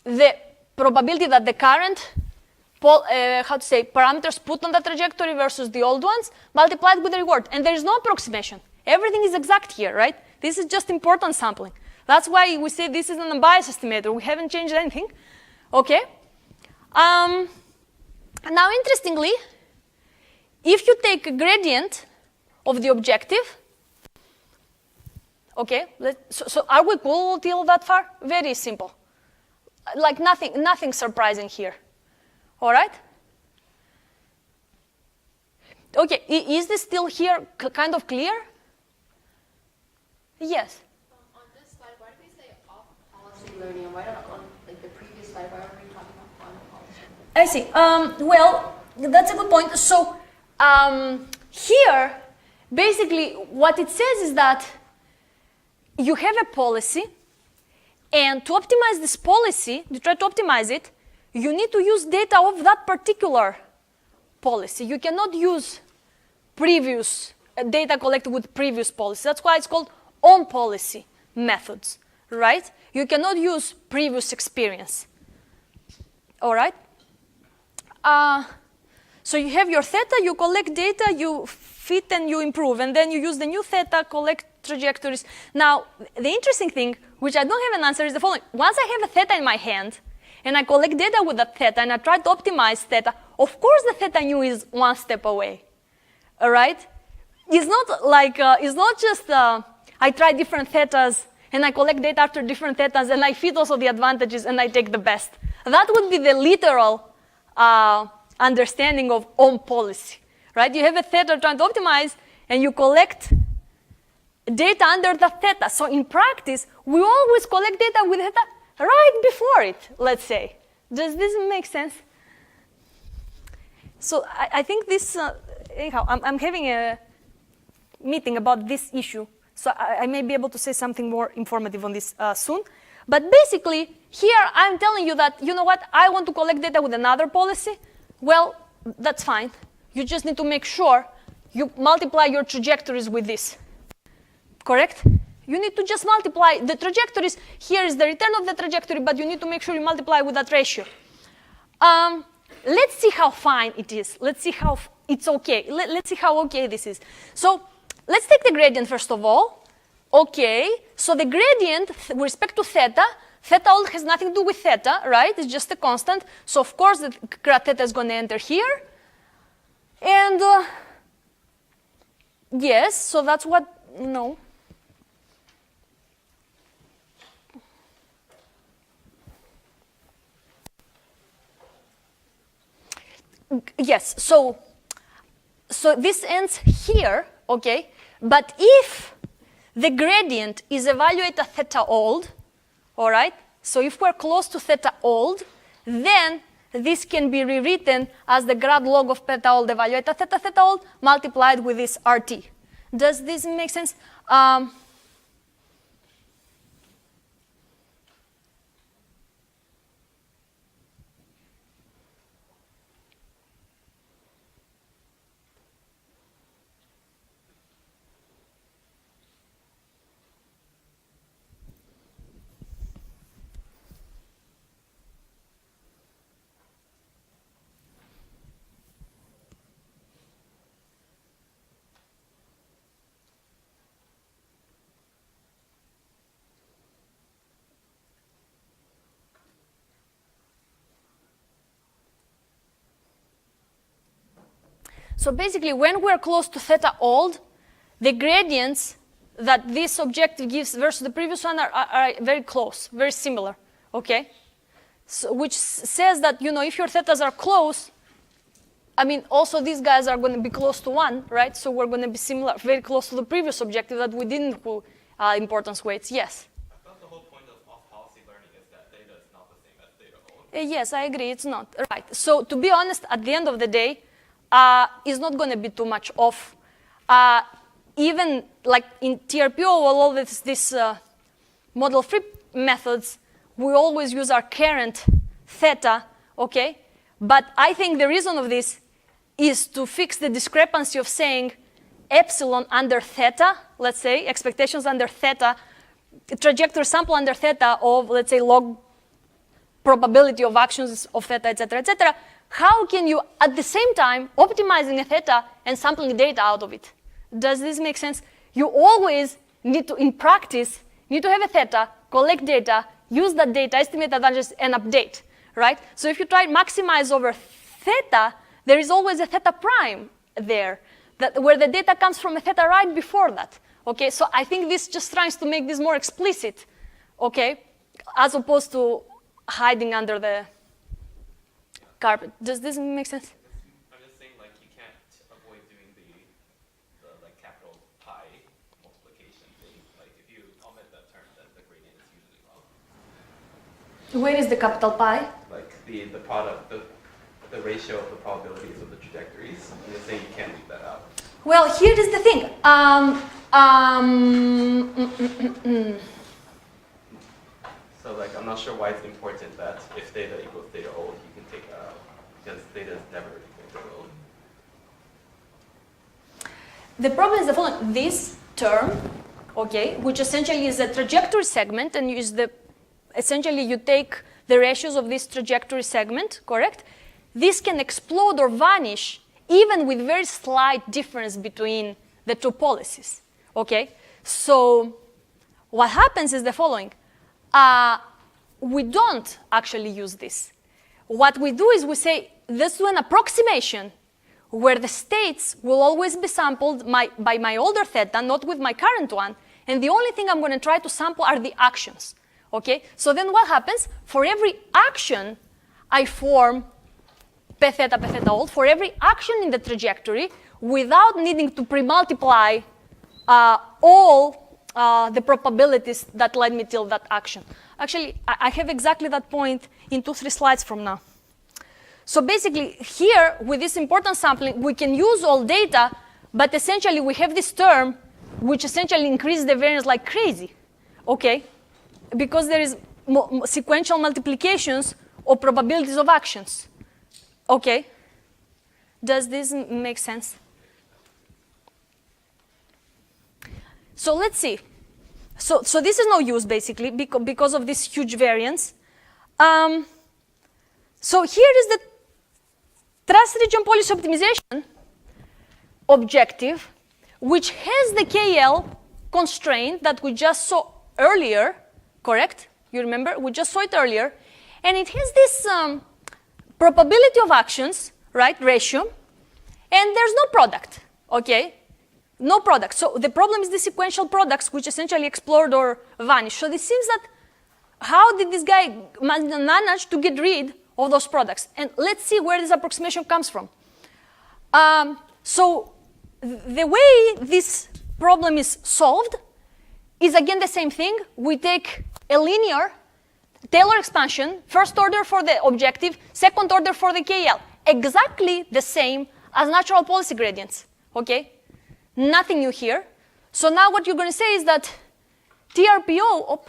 the probability that the current parameters put on the trajectory versus the old ones, multiplied with the reward. And there is no approximation. Everything is exact here, right? This is just important sampling. That's why we say this is an unbiased estimator. We haven't changed anything. Okay? Now, interestingly, if you take a gradient of the objective, Okay, so are we cool till that far? Very simple. Like nothing surprising here. All right? Okay, is this still here kind of clear? Yes. On this slide, why do we say off policy learning, and why not on like the previous slide? Why are we talking about on policy? I see. Well, that's a good point. So here, basically, what it says is that you have a policy, and to optimize this policy, to try to optimize it, you need to use data of that particular policy. You cannot use previous data collected with previous policy. That's why it's called on-policy methods, right? You cannot use previous experience. All right? So you have your theta, you collect data, you fit and you improve, and then you use the new theta, collect trajectories. Now, the interesting thing, which I don't have an answer, is the following. Once I have a theta in my hand, and I collect data with that theta, and I try to optimize theta, of course the theta nu is one step away, all right? It's not like, it's not just I try different thetas, and I collect data after different thetas, and I fit also the advantages, and I take the best. That would be the literal understanding of on policy, right? You have a theta trying to optimize, and you collect data under the theta. So in practice, we always collect data with theta right before it, let's say. Does this make sense? So I think this, anyhow, I'm having a meeting about this issue, so I may be able to say something more informative on this soon. But basically, here I'm telling you that, you know what, I want to collect data with another policy. Well, that's fine. You just need to make sure you multiply your trajectories with this. Correct? You need to just multiply the trajectories. Here is the return of the trajectory, but you need to make sure you multiply with that ratio. Let's see how fine it is. Let's see how it's okay. Let's see how okay this is. So let's take the gradient first of all. Okay, so the gradient with respect to theta, theta old has nothing to do with theta, right? It's just a constant. So of course the grad theta is going to enter here. And yes, so that's what, no. Yes, so this ends here, okay? But if the gradient is evaluated at theta old, all right? So if we're close to theta old, then this can be rewritten as the grad log of theta old evaluated at theta old multiplied with this RT. Does this make sense? So basically, when we're close to theta old, the gradients that this objective gives versus the previous one are very close, very similar, okay? So, which says that, you know, if your thetas are close, I mean, also these guys are going to be close to 1, right? So we're going to be similar, very close to the previous objective that we didn't do importance weights. Yes? I thought the whole point of off-policy learning is that data is not the same as data old. Yes, I agree, it's not. Right. So to be honest, at the end of the day, is not going to be too much off. Even like in TRPO, all of this model-free methods, we always use our current theta, okay? But I think the reason of this is to fix the discrepancy of saying epsilon under theta, let's say, expectations under theta, trajectory sample under theta of, let's say, log probability of actions of theta, et cetera, how can you, at the same time, optimizing a theta and sampling data out of it? Does this make sense? You always need to, in practice, need to have a theta, collect data, use that data, estimate advantages, and update, right? So if you try to maximize over theta, there is always a theta prime there, where the data comes from a theta right before that, Okay, so I think this just tries to make this more explicit, okay, as opposed to hiding under the carpet. Does this make sense? I'm just saying, like, you can't avoid doing the like capital pi multiplication thing. Like, if you omit that term, then the gradient is usually wrong. Where is the capital pi? Like the product, the ratio of the probabilities of the trajectories. And you're saying you can't leave that out. Well, here is the thing. So like, I'm not sure why it's important that if theta equals theta old, you can take that out. Because theta is never equal to old. The problem is the following. This term, okay, which essentially is a trajectory segment, and essentially you take the ratios of this trajectory segment, correct? This can explode or vanish even with very slight difference between the two policies, okay? So what happens is the following. We don't actually use this. What we do is we say, let's do an approximation where the states will always be sampled by my older theta, not with my current one, and the only thing I'm going to try to sample are the actions, okay? So then what happens? For every action, I form p theta old, for every action in the trajectory, without needing to pre-multiply all the probabilities that led me till that action. Actually, I have exactly that point in 2-3 slides from now. So basically, here, with this important sampling, we can use all data, but essentially we have this term which essentially increases the variance like crazy, okay? Because there is sequential multiplications of probabilities of actions, okay? Does this make sense? So let's see. So this is no use, basically, because of this huge variance. So here is the trans-region policy optimization objective, which has the KL constraint that we just saw earlier, correct? You remember? We just saw it earlier. And it has this probability of actions, right, ratio, and there's no product, okay? No product. So the problem is the sequential products, which essentially explode or vanish. So this seems that how did this guy manage to get rid of those products? And let's see where this approximation comes from. So the way this problem is solved is again the same thing. We take a linear Taylor expansion, first order for the objective, second order for the KL, exactly the same as natural policy gradients, okay? Nothing new here. So now what you're going to say is that TRPO,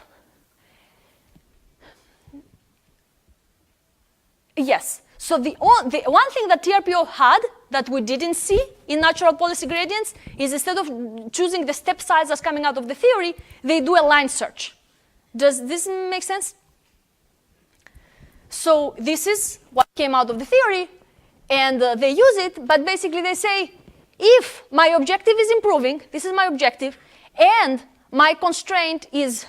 yes. So the one thing that TRPO had that we didn't see in natural policy gradients is instead of choosing the step size as coming out of the theory, they do a line search. Does this make sense? So this is what came out of the theory, and they use it, but basically they say, if my objective is improving, this is my objective, and my constraint is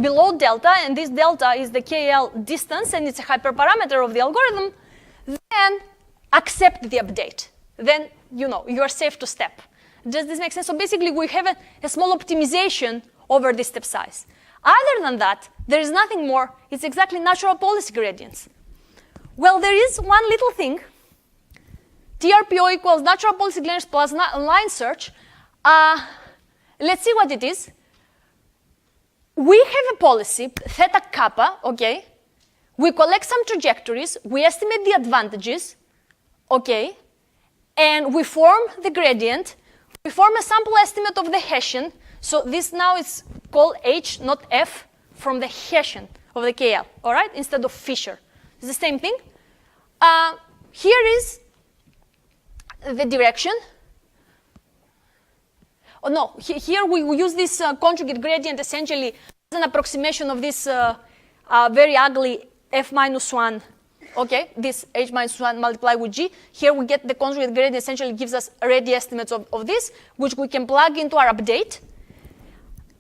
below delta, and this delta is the KL distance, and it's a hyperparameter of the algorithm, then accept the update. Then, you know, you are safe to step. Does this make sense? So basically, we have a small optimization over the step size. Other than that, there is nothing more. It's exactly natural policy gradients. Well, there is one little thing. TRPO equals natural policy gradients plus line search. Let's see what it is. We have a policy, theta kappa, okay? We collect some trajectories, we estimate the advantages, okay? And we form the gradient. We form a sample estimate of the Hessian. So this now is called H, not F, from the Hessian of the KL, all right? Instead of Fisher. It's the same thing. Here is the direction. Oh, no, here we use this conjugate gradient essentially as an approximation of this very ugly F minus 1, okay? This H minus 1 multiplied with G. Here we get the conjugate gradient essentially gives us ready estimates of this, which we can plug into our update.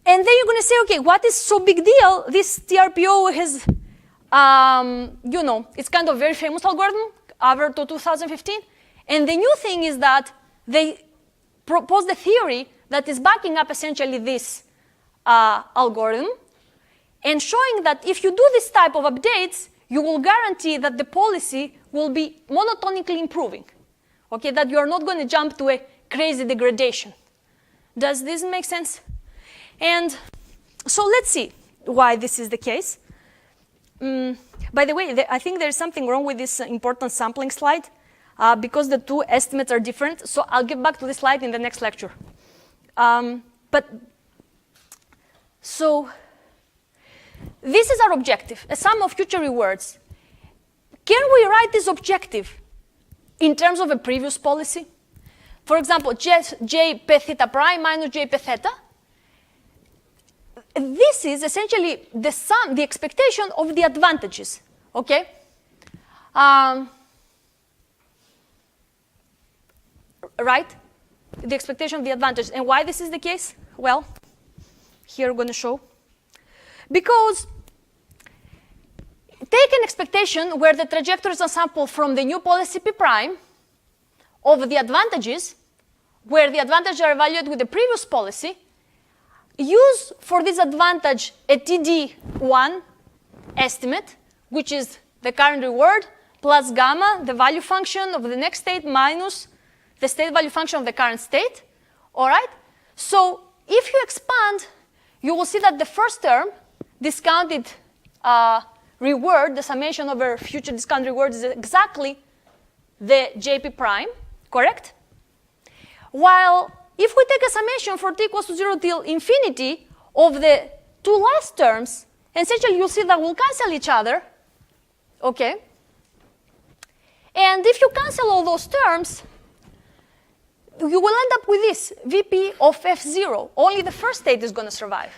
And then you're going to say, okay, what is so big deal? This TRPO has, you know, it's kind of a very famous algorithm, Averto 2015. And the new thing is that they propose the theory that is backing up essentially this algorithm and showing that if you do this type of updates, you will guarantee that the policy will be monotonically improving, okay, that you are not going to jump to a crazy degradation. Does this make sense? And so let's see why this is the case. By the way, I think there's something wrong with this important sampling slide because the two estimates are different. So I'll get back to this slide in the next lecture. So this is our objective, a sum of future rewards. Can we write this objective in terms of a previous policy? For example, j p theta prime minus j p theta. This is essentially the sum, the expectation of the advantages, okay? Right? The expectation of the advantages. And why this is the case? Well, here we're going to show. Because take an expectation where the trajectories are sampled from the new policy P prime of the advantages, where the advantages are evaluated with the previous policy. Use for this advantage a TD1 estimate, which is the current reward, plus gamma, the value function of the next state, minus the state value function of the current state. All right? So if you expand, you will see that the first term, discounted reward, the summation over future discount reward is exactly the JP prime, correct? While if we take a summation for t equals to 0 till infinity of the two last terms, essentially you'll see that we'll cancel each other, okay? And if you cancel all those terms, you will end up with this, VP of F0. Only the first state is going to survive.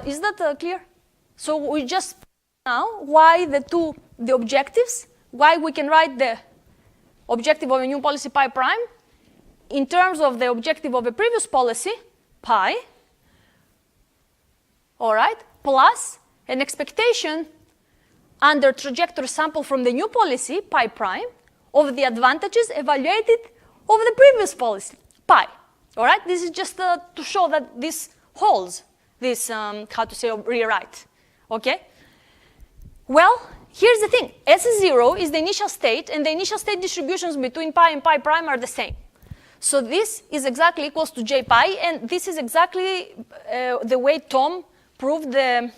Is that clear? So we just now why the objectives, why we can write the objective of a new policy pi prime in terms of the objective of a previous policy, pi, all right, plus an expectation under trajectory sample from the new policy, pi prime, of the advantages evaluated over the previous policy, pi. All right, this is just to show that this holds, this, how to say, rewrite, okay? Well, here's the thing. S0 is the initial state, and the initial state distributions between pi and pi prime are the same. So this is exactly equals to j pi, and this is exactly the way Tom proved the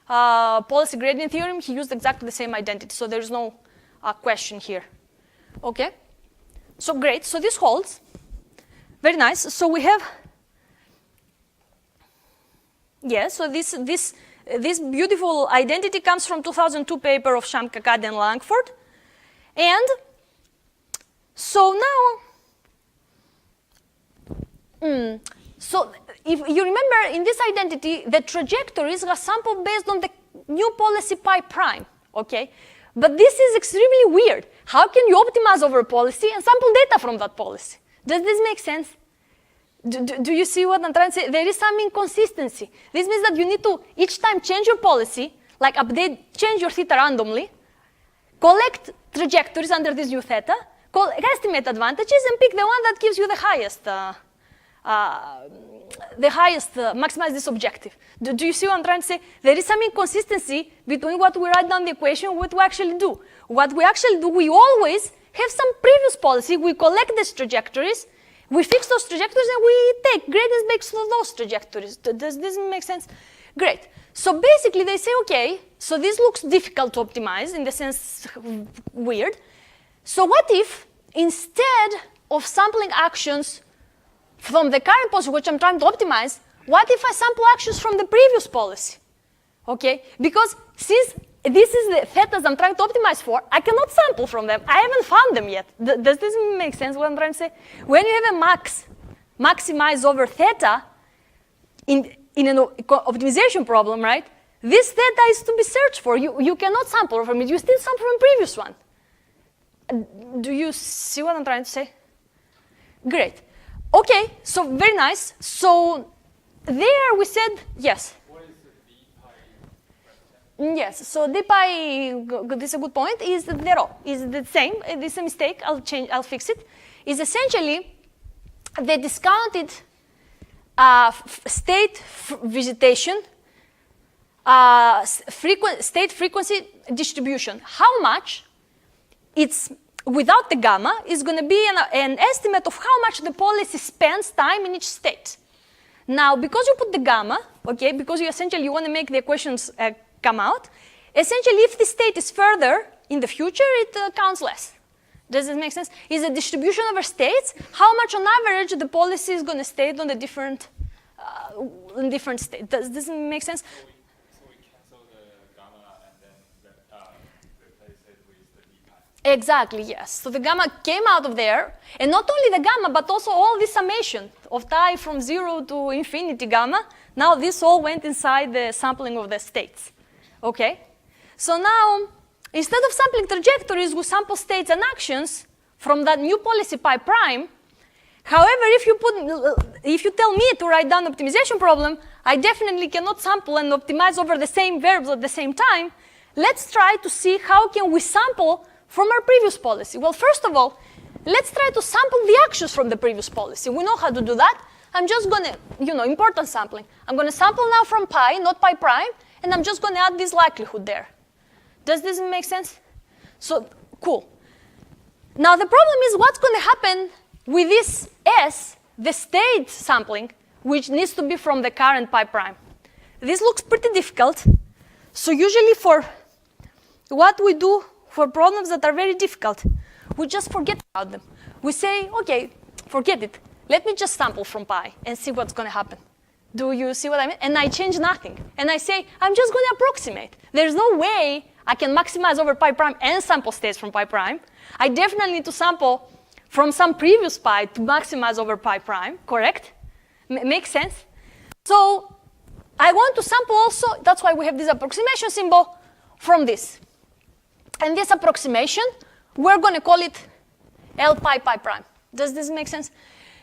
policy gradient theorem. He used exactly the same identity, so there's no question here. Okay? So great. So this holds. Very nice. So we have, yes, so this beautiful identity comes from 2002 paper of Sham, Kakad, and Langford. And so now, so if you remember in this identity, the trajectories are sampled based on the new policy pi prime, okay? But this is extremely weird. How can you optimize over a policy and sample data from that policy? Does this make sense? Do you see what I'm trying to say? There is some inconsistency. This means that you need to each time change your policy, like update, change your theta randomly, collect trajectories under this new theta, estimate advantages, and pick the one that gives you the highest, maximize this objective. Do you see what I'm trying to say? There is some inconsistency between what we write down the equation and what we actually do. What we actually do, we always have some previous policy, we collect these trajectories, we fix those trajectories, and we take gradients based on those trajectories. Does this make sense? Great. So basically they say, okay, so this looks difficult to optimize, in the sense weird. So what if instead of sampling actions from the current policy, which I'm trying to optimize, what if I sample actions from the previous policy? Okay, because since this is the thetas I'm trying to optimize for, I cannot sample from them. I haven't found them yet. Does this make sense what I'm trying to say? When you have a maximize over theta in an optimization problem, right? This theta is to be searched for. You cannot sample from it. You still sample from the previous one. Do you see what I'm trying to say? Great. Okay, so very nice. So there we said, yes. What is the d pi? Yes, so d pi, this is a good point, is 0. Is the same. This is a mistake. I'll fix it. Is essentially the discounted state visitation state frequency distribution. How much it's without the gamma is going to be an estimate of how much the policy spends time in each state. Now, because you put the gamma, okay, because you essentially want to make the equations come out, essentially if the state is further in the future, it counts less. Does this make sense? Is a distribution over states, how much on average the policy is going to state on the different states. Does this make sense? So we cancel the gamma and then replace it with the d pi. Exactly, yes. So the gamma came out of there, and not only the gamma, but also all this summation of tie from 0 to infinity gamma. Now this all went inside the sampling of the states, okay? So now, instead of sampling trajectories, we sample states and actions from that new policy pi prime. However, if you tell me to write down an optimization problem, I definitely cannot sample and optimize over the same verbs at the same time. Let's try to see how can we sample from our previous policy. Well, first of all, let's try to sample the actions from the previous policy. We know how to do that. I'm just going to, important sampling. I'm going to sample now from pi, not pi prime, and I'm just going to add this likelihood there. Does this make sense? So, cool. Now, the problem is what's going to happen with this S, the state sampling, which needs to be from the current pi prime. This looks pretty difficult. So usually for what we do for problems that are very difficult, we just forget about them. We say, okay, forget it. Let me just sample from pi and see what's going to happen. Do you see what I mean? And I change nothing. And I say, I'm just going to approximate. There's no way I can maximize over pi prime and sample states from pi prime. I definitely need to sample from some previous pi to maximize over pi prime, correct? Makes sense? So I want to sample also, that's why we have this approximation symbol, from this. And this approximation, we're going to call it L pi pi prime. Does this make sense?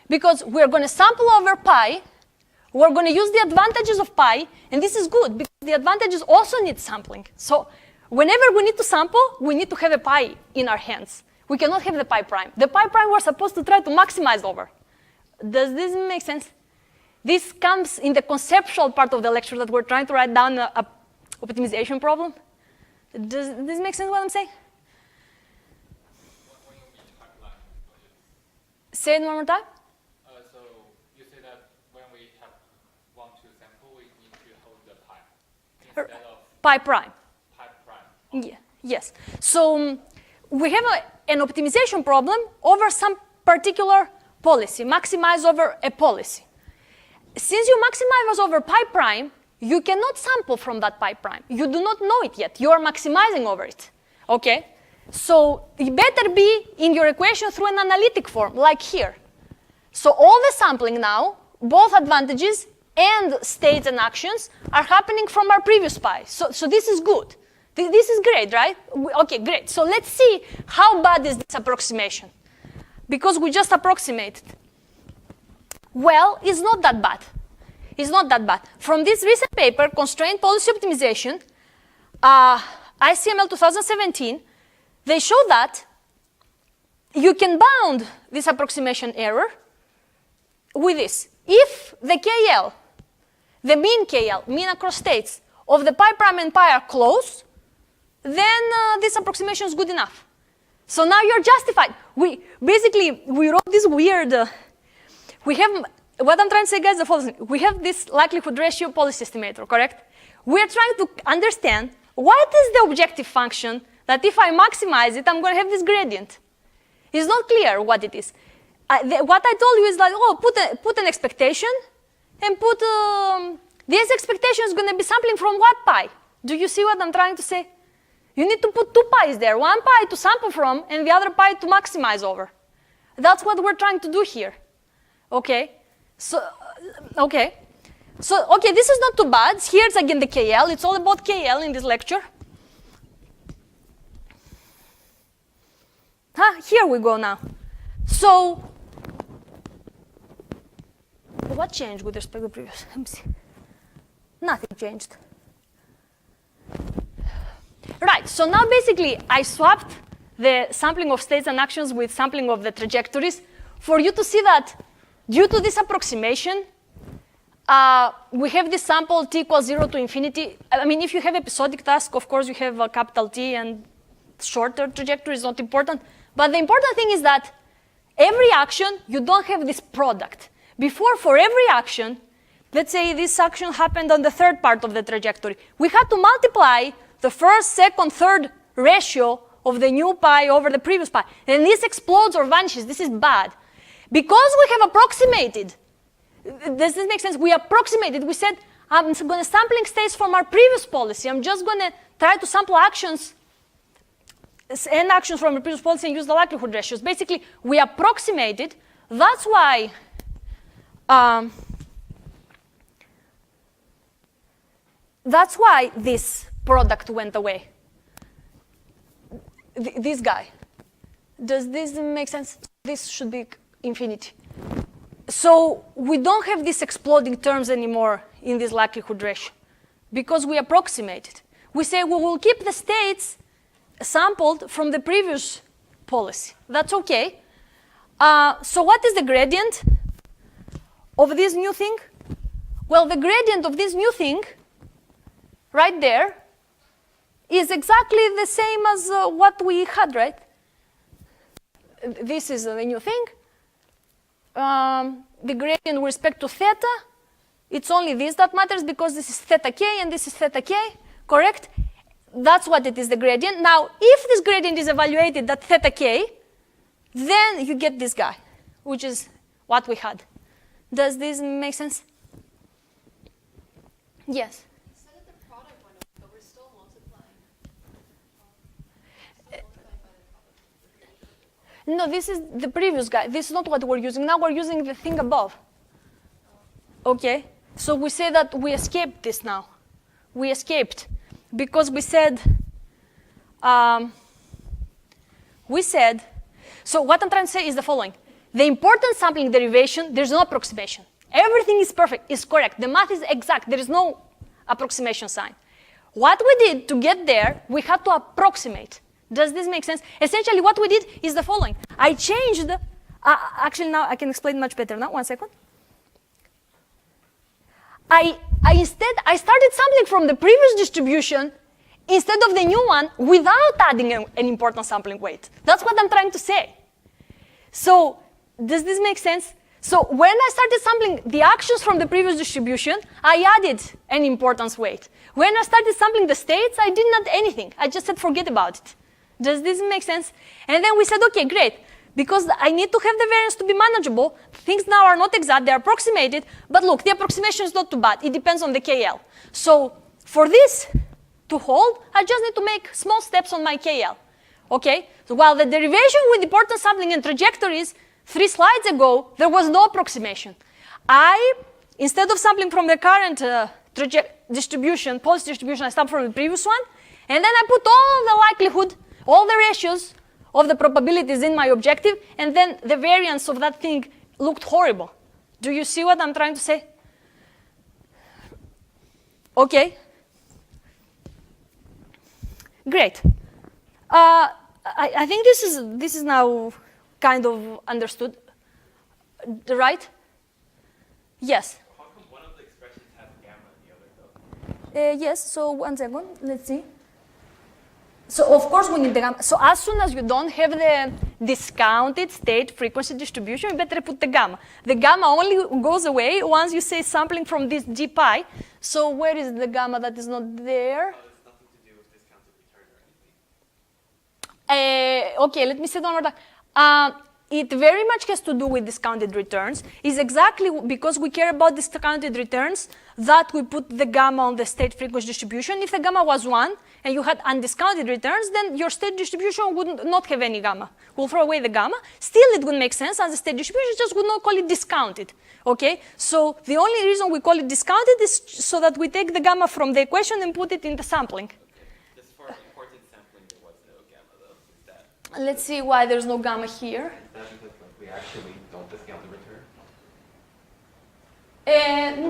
Because we're going to sample over pi, we're going to use the advantages of pi, and this is good because the advantages also need sampling. So whenever we need to sample, we need to have a pi in our hands. We cannot have the pi prime. The pi prime we're supposed to try to maximize over. Does this make sense? This comes in the conceptual part of the lecture that we're trying to write down an optimization problem. Does this make sense what I'm saying? When you mean pipeline, Say it one more time. so you say that when we want to sample, we need to hold the pi instead of Pi prime. pi prime. Yeah. Yes. So we have an optimization problem over some particular policy, maximize over a policy. Since you maximize over pi prime, you cannot sample from that pi prime. You do not know it yet. You are maximizing over it. Okay? So it better be in your equation through an analytic form, like here. So all the sampling now, both advantages and states and actions, are happening from our previous pi. So this is good. This is great, right? Okay, great. So let's see how bad is this approximation. Because we just approximated. Well, it's not that bad. It's not that bad. From this recent paper, Constrained Policy Optimization, ICML 2017, they show that you can bound this approximation error with this. If the KL, the mean KL, mean across states, of the pi prime and pi are close, then this approximation is good enough. So now you're justified. We wrote this weird, what I'm trying to say, guys, is the following. We have this likelihood ratio policy estimator, correct? We're trying to understand what is the objective function that if I maximize it, I'm going to have this gradient. It's not clear what it is. What I told you is like, put an expectation and put, this expectation is going to be sampling from what pi? Do you see what I'm trying to say? You need to put two pi's there, one pi to sample from and the other pi to maximize over. That's what we're trying to do here. Okay? So, this is not too bad. Here's again the KL. It's all about KL in this lecture. Here we go now. So, what changed with respect to the previous? Let me see. Nothing changed. Right, so now basically I swapped the sampling of states and actions with sampling of the trajectories for you to see that due to this approximation, we have this sample t equals 0 to infinity. I mean, if you have episodic task, of course, you have a capital T and shorter trajectory is not important. But the important thing is that every action, you don't have this product. Before, for every action, let's say this action happened on the third part of the trajectory, we had to multiply the first, second, third ratio of the new pi over the previous pi. And this explodes or vanishes. This is bad. Because we have approximated, does this make sense? We approximated. We said, I'm going to sampling states from our previous policy. I'm just going to try to sample actions, n actions from the previous policy and use the likelihood ratios. Basically, we approximated. That's why this product went away. This guy. Does this make sense? This should be infinity. So we don't have these exploding terms anymore in this likelihood ratio because we approximated. We say we will keep the states sampled from the previous policy. That's okay. So what is the gradient of this new thing? Well, the gradient of this new thing right there is exactly the same as what we had, right? This is the new thing. The gradient with respect to theta, it's only this that matters because this is theta k and this is theta k, correct? That's what it is, the gradient. Now, if this gradient is evaluated at theta k, then you get this guy, which is what we had. Does this make sense? Yes. You said that the product went up, but we're still multiplying. No, this is the previous guy. This is not what we're using. Now we're using the thing above. Okay? So we say that we escaped this now. We escaped because we said, so what I'm trying to say is the following. The important sampling derivation, there's no approximation. Everything is perfect, is correct. The math is exact. There is no approximation sign. What we did to get there, we had to approximate. Does this make sense? Essentially, what we did is the following. I changed, actually now I can explain much better now, 1 second. I started sampling from the previous distribution instead of the new one without adding an important sampling weight. That's what I'm trying to say. So does this make sense? So when I started sampling the actions from the previous distribution, I added an importance weight. When I started sampling the states, I didn't add anything. I just said forget about it. Does this make sense? And then we said, okay, great. Because I need to have the variance to be manageable, things now are not exact, they're approximated, but look, the approximation is not too bad. It depends on the KL. So for this to hold, I just need to make small steps on my KL. Okay? So while the derivation with importance sampling and trajectories, 3 slides ago, there was no approximation. Instead of sampling from the current distribution, policy distribution, I sampled from the previous one, and then I put all the likelihood, all the ratios of the probabilities in my objective, and then the variance of that thing looked horrible. Do you see what I'm trying to say? Okay. Great. I think this is now kind of understood, right? Yes. How come one of the expressions has gamma and the other doesn't? Yes, so 1 second, let's see. So of course we need the gamma. So as soon as you don't have the discounted state frequency distribution, you better put the gamma. The gamma only goes away once you say sampling from this g pi. So where is the gamma that is not there? Oh, it's nothing to do with discounted return or anything. Okay, let me say it one more time. It very much has to do with discounted returns. It's exactly because we care about discounted returns that we put the gamma on the state frequency distribution. If the gamma was 1 and you had undiscounted returns, then your state distribution would not have any gamma. We'll throw away the gamma. Still, it would make sense as a state distribution, just would not call it discounted. Okay? So the only reason we call it discounted is so that we take the gamma from the equation and put it in the sampling. Just for important sampling, there was no gamma though. Is that? Let's see why there's no gamma here. Is that because like, we actually don't discount the return?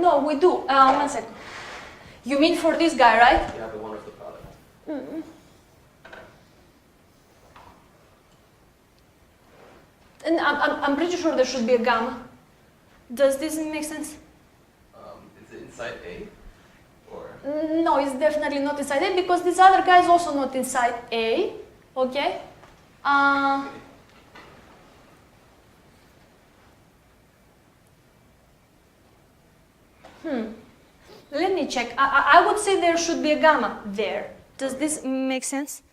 No, we do. 1 second. You mean for this guy, right? Yeah, the one with the product. And I'm pretty sure there should be a gamma. Does this make sense? Is it inside A? Or? No, it's definitely not inside A because this other guy is also not inside A. Okay? Let me check. I would say there should be a gamma there. Does this make sense?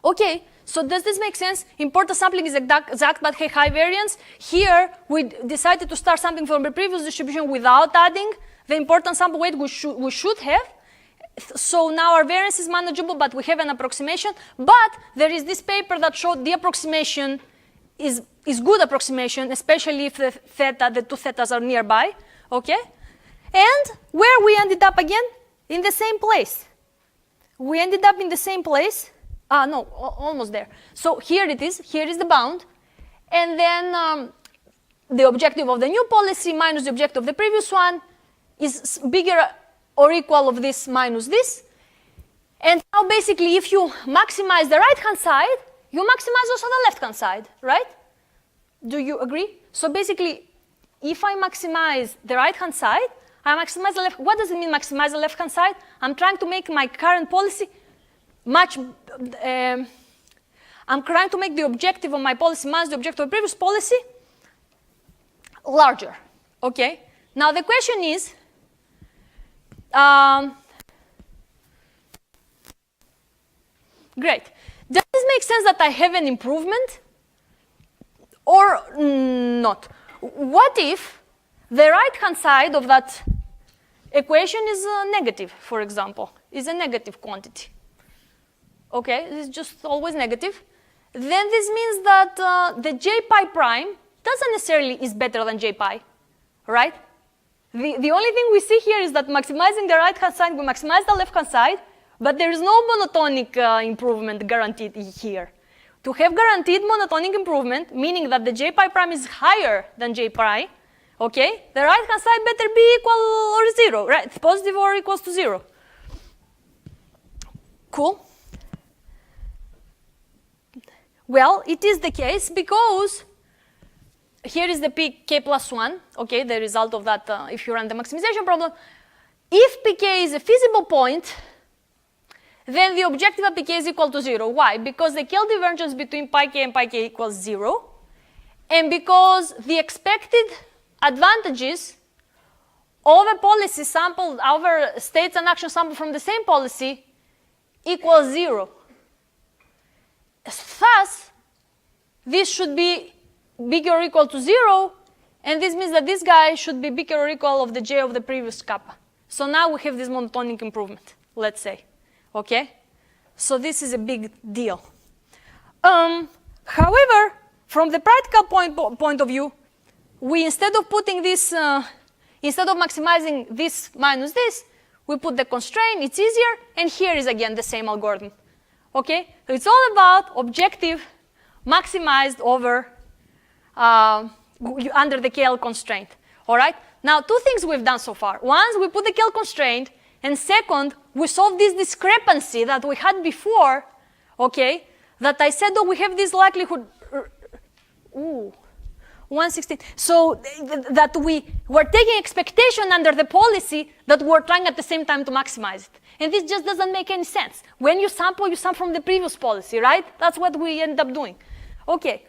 Okay, so does this make sense? Important sampling is exact but high variance. Here, we decided to start something from the previous distribution without adding the important sample weight we should have. So now our variance is manageable, but we have an approximation. But there is this paper that showed the approximation is good approximation, especially if the two thetas are nearby, okay? And where we ended up again? In the same place. We ended up in the same place. No, almost there. So here it is. Here is the bound. And then the objective of the new policy minus the objective of the previous one is bigger or equal of this minus this. And now basically if you maximize the right-hand side, you maximize also the left-hand side, right? Do you agree? So basically, if I maximize the right-hand side, I maximize the left. What does it mean maximize the left-hand side? I'm trying to make my current policy I'm trying to make the objective of my policy minus the objective of the previous policy larger, okay? Now the question is, great. Does this make sense that I have an improvement or not? What if the right-hand side of that equation is negative, for example, is a negative quantity? Okay, it's just always negative. Then this means that the j pi prime doesn't necessarily is better than j pi, right? The only thing we see here is that maximizing the right-hand side, we maximize the left-hand side, but there is no monotonic improvement guaranteed here. To have guaranteed monotonic improvement, meaning that the j pi prime is higher than j pi, okay, the right-hand side better be equal or 0, right? Positive or equals to 0. Cool. Well, it is the case because here is the pk plus 1, okay, the result of that if you run the maximization problem. If pk is a feasible point, then the objective at pk is equal to 0. Why? Because the KL divergence between pi k and pi k equals 0, and because the expected advantages of a policy sample over states and action sample from the same policy equals 0. Thus, this should be bigger or equal to 0, and this means that this guy should be bigger or equal of the j of the previous kappa. So now we have this monotonic improvement, let's say, okay? So this is a big deal. However, from the practical point of view, we instead of putting this, instead of maximizing this minus this, we put the constraint, it's easier, and here is again the same algorithm. Okay, so it's all about objective maximized over under the KL constraint. All right. Now, two things we've done so far. One, we put the KL constraint, and second, we solved this discrepancy that we had before. Okay, that I said, oh, we have this likelihood. 116. So that we were taking expectation under the policy that we're trying at the same time to maximize it. And this just doesn't make any sense. When you sample from the previous policy, right? That's what we end up doing. Okay.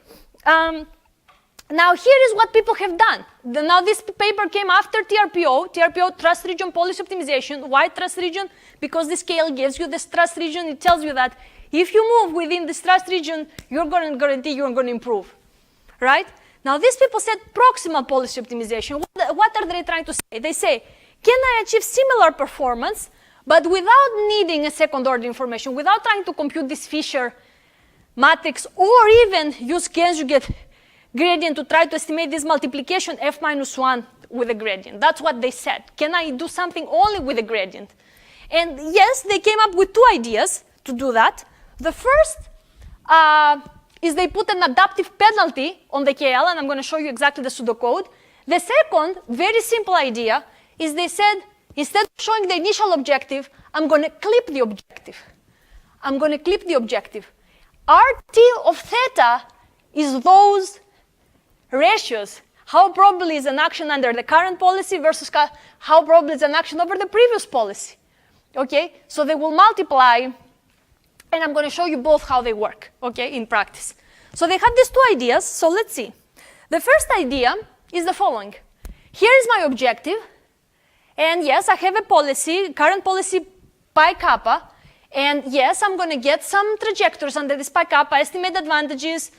Now here is what people have done. Now this paper came after TRPO, TRPO trust region policy optimization. Why trust region? Because the scale gives you this trust region. It tells you that if you move within this trust region, you're going to guarantee you're going to improve, right? Now these people said proximal policy optimization. What are they trying to say? They say, can I achieve similar performance, but without needing a second order information, without trying to compute this Fisher matrix, or even use conjugate gradient to try to estimate this multiplication f minus 1 with a gradient. That's what they said. Can I do something only with a gradient? And yes, they came up with two ideas to do that. The first is they put an adaptive penalty on the KL, and I'm going to show you exactly the pseudocode. The second, very simple idea, is they said, instead of showing the initial objective, I'm going to clip the objective. I'm going to clip the objective. RT of theta is those ratios. How probably is an action under the current policy versus how probably is an action over the previous policy. Okay, so they will multiply, and I'm going to show you both how they work, okay, in practice. So they had these two ideas, so let's see. The first idea is the following. Here is my objective, and yes, I have a policy, current policy pi kappa, and yes, I'm going to get some trajectories under this pi kappa, estimate advantages.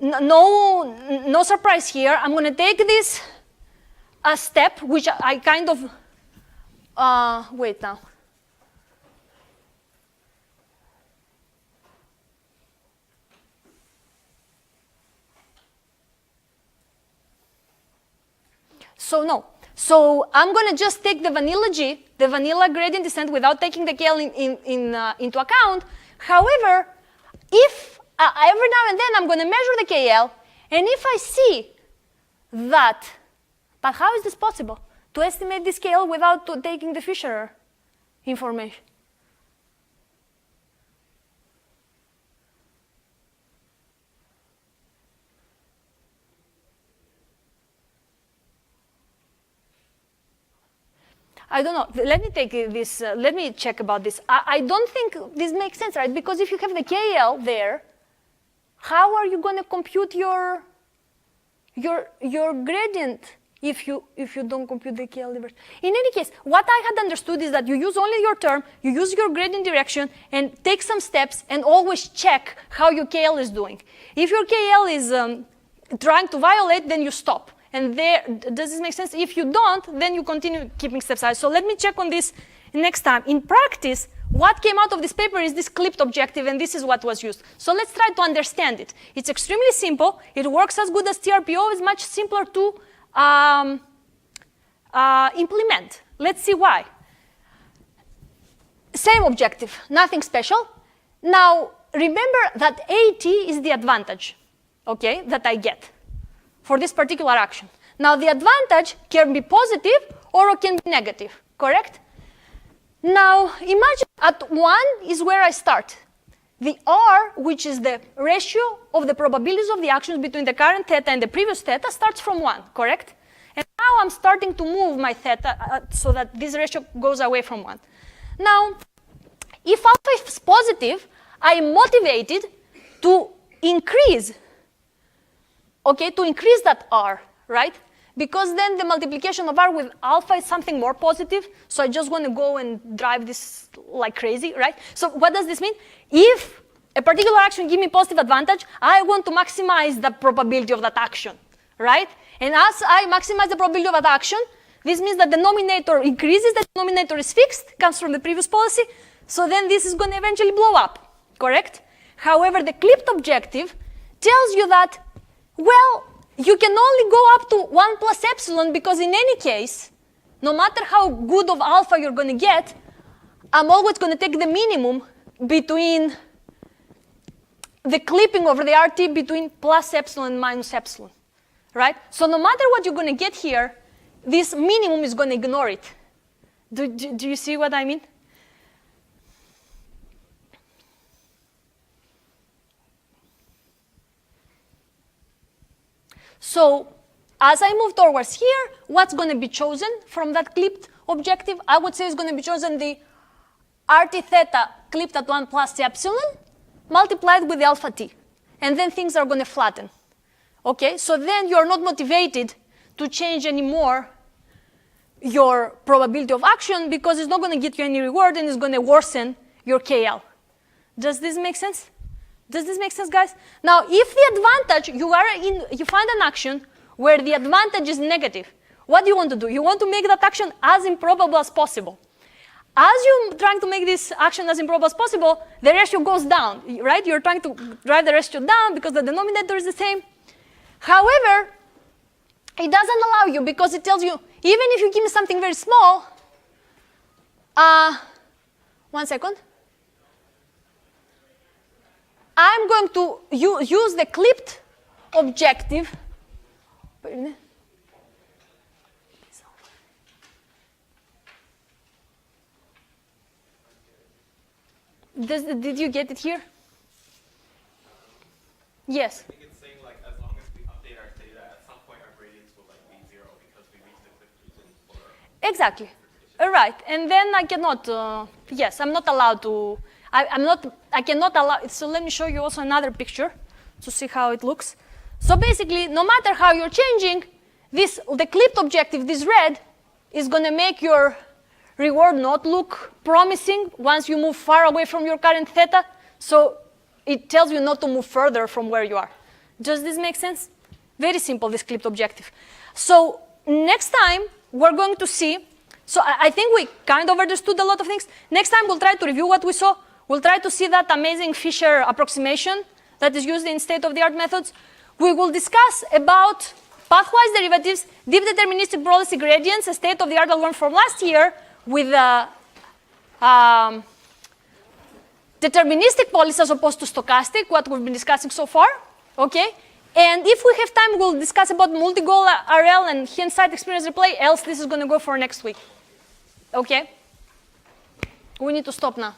No surprise here. I'm going to take this step, which I kind of, wait now. So I'm going to just take the vanilla G, the vanilla gradient descent, without taking the KL into account. However, if every now and then I'm going to measure the KL, and if I see that, but how is this possible? To estimate this KL without taking the Fisher information? I don't know. Let me take this. Let me check about this. I don't think this makes sense, right? Because if you have the KL there, how are you going to compute your gradient if you don't compute the KL inverse? In any case, what I had understood is that you use only your term, you use your gradient direction, and take some steps, and always check how your KL is doing. If your KL is trying to violate, then you stop. And there, does this make sense? If you don't, then you continue keeping step size. So let me check on this next time. In practice, what came out of this paper is this clipped objective, and this is what was used. So let's try to understand it. It's extremely simple. It works as good as TRPO. It's much simpler to implement. Let's see why. Same objective, nothing special. Now, remember that AT is the advantage, okay, that I get for this particular action. Now, the advantage can be positive or it can be negative, correct? Now, imagine at 1 is where I start. The R, which is the ratio of the probabilities of the actions between the current theta and the previous theta, starts from 1, correct? And now I'm starting to move my theta so that this ratio goes away from 1. Now, if alpha is positive, I am motivated to increase, okay, to increase that R, right? Because then the multiplication of R with alpha is something more positive, so I just want to go and drive this like crazy, right? So what does this mean? If a particular action gives me positive advantage, I want to maximize the probability of that action, right? And as I maximize the probability of that action, this means that the denominator increases, the denominator is fixed, comes from the previous policy, so then this is going to eventually blow up, correct? However, the clipped objective tells you that, well, you can only go up to 1 plus epsilon because in any case, no matter how good of alpha you're going to get, I'm always going to take the minimum between the clipping over the RT between plus epsilon and minus epsilon, right? So no matter what you're going to get here, this minimum is going to ignore it. Do you see what I mean? So as I move towards here, what's going to be chosen from that clipped objective? I would say it's going to be chosen the RT theta clipped at 1 plus epsilon multiplied with the alpha t. And then things are going to flatten. Okay, so then you're not motivated to change anymore your probability of action because it's not going to get you any reward and it's going to worsen your KL. Does this make sense? Does this make sense, guys? Now, if the advantage, you find an action where the advantage is negative, what do you want to do? You want to make that action as improbable as possible. As you're trying to make this action as improbable as possible, the ratio goes down, right? You're trying to drive the ratio down because the denominator is the same. However, it doesn't allow you because it tells you, even if you give me something very small, 1 second. I'm going to use the clipped objective. Did you get it here? Yes. Exactly. All right. And then I cannot, yes, I'm not allowed to, I cannot allow, so let me show you also another picture to see how it looks. So basically, no matter how you're changing, the clipped objective, this red, is going to make your reward not look promising once you move far away from your current theta. So it tells you not to move further from where you are. Does this make sense? Very simple, this clipped objective. So next time, we're going to see, so I think we kind of understood a lot of things. Next time, we'll try to review what we saw. We'll try to see that amazing Fisher approximation that is used in state-of-the-art methods. We will discuss about pathwise derivatives, deep deterministic probabilistic gradients, a state-of-the-art algorithm from last year with deterministic polys as opposed to stochastic, what we've been discussing so far, okay? And if we have time, we'll discuss about multi-goal RL and hindsight experience replay, else this is going to go for next week, okay? We need to stop now.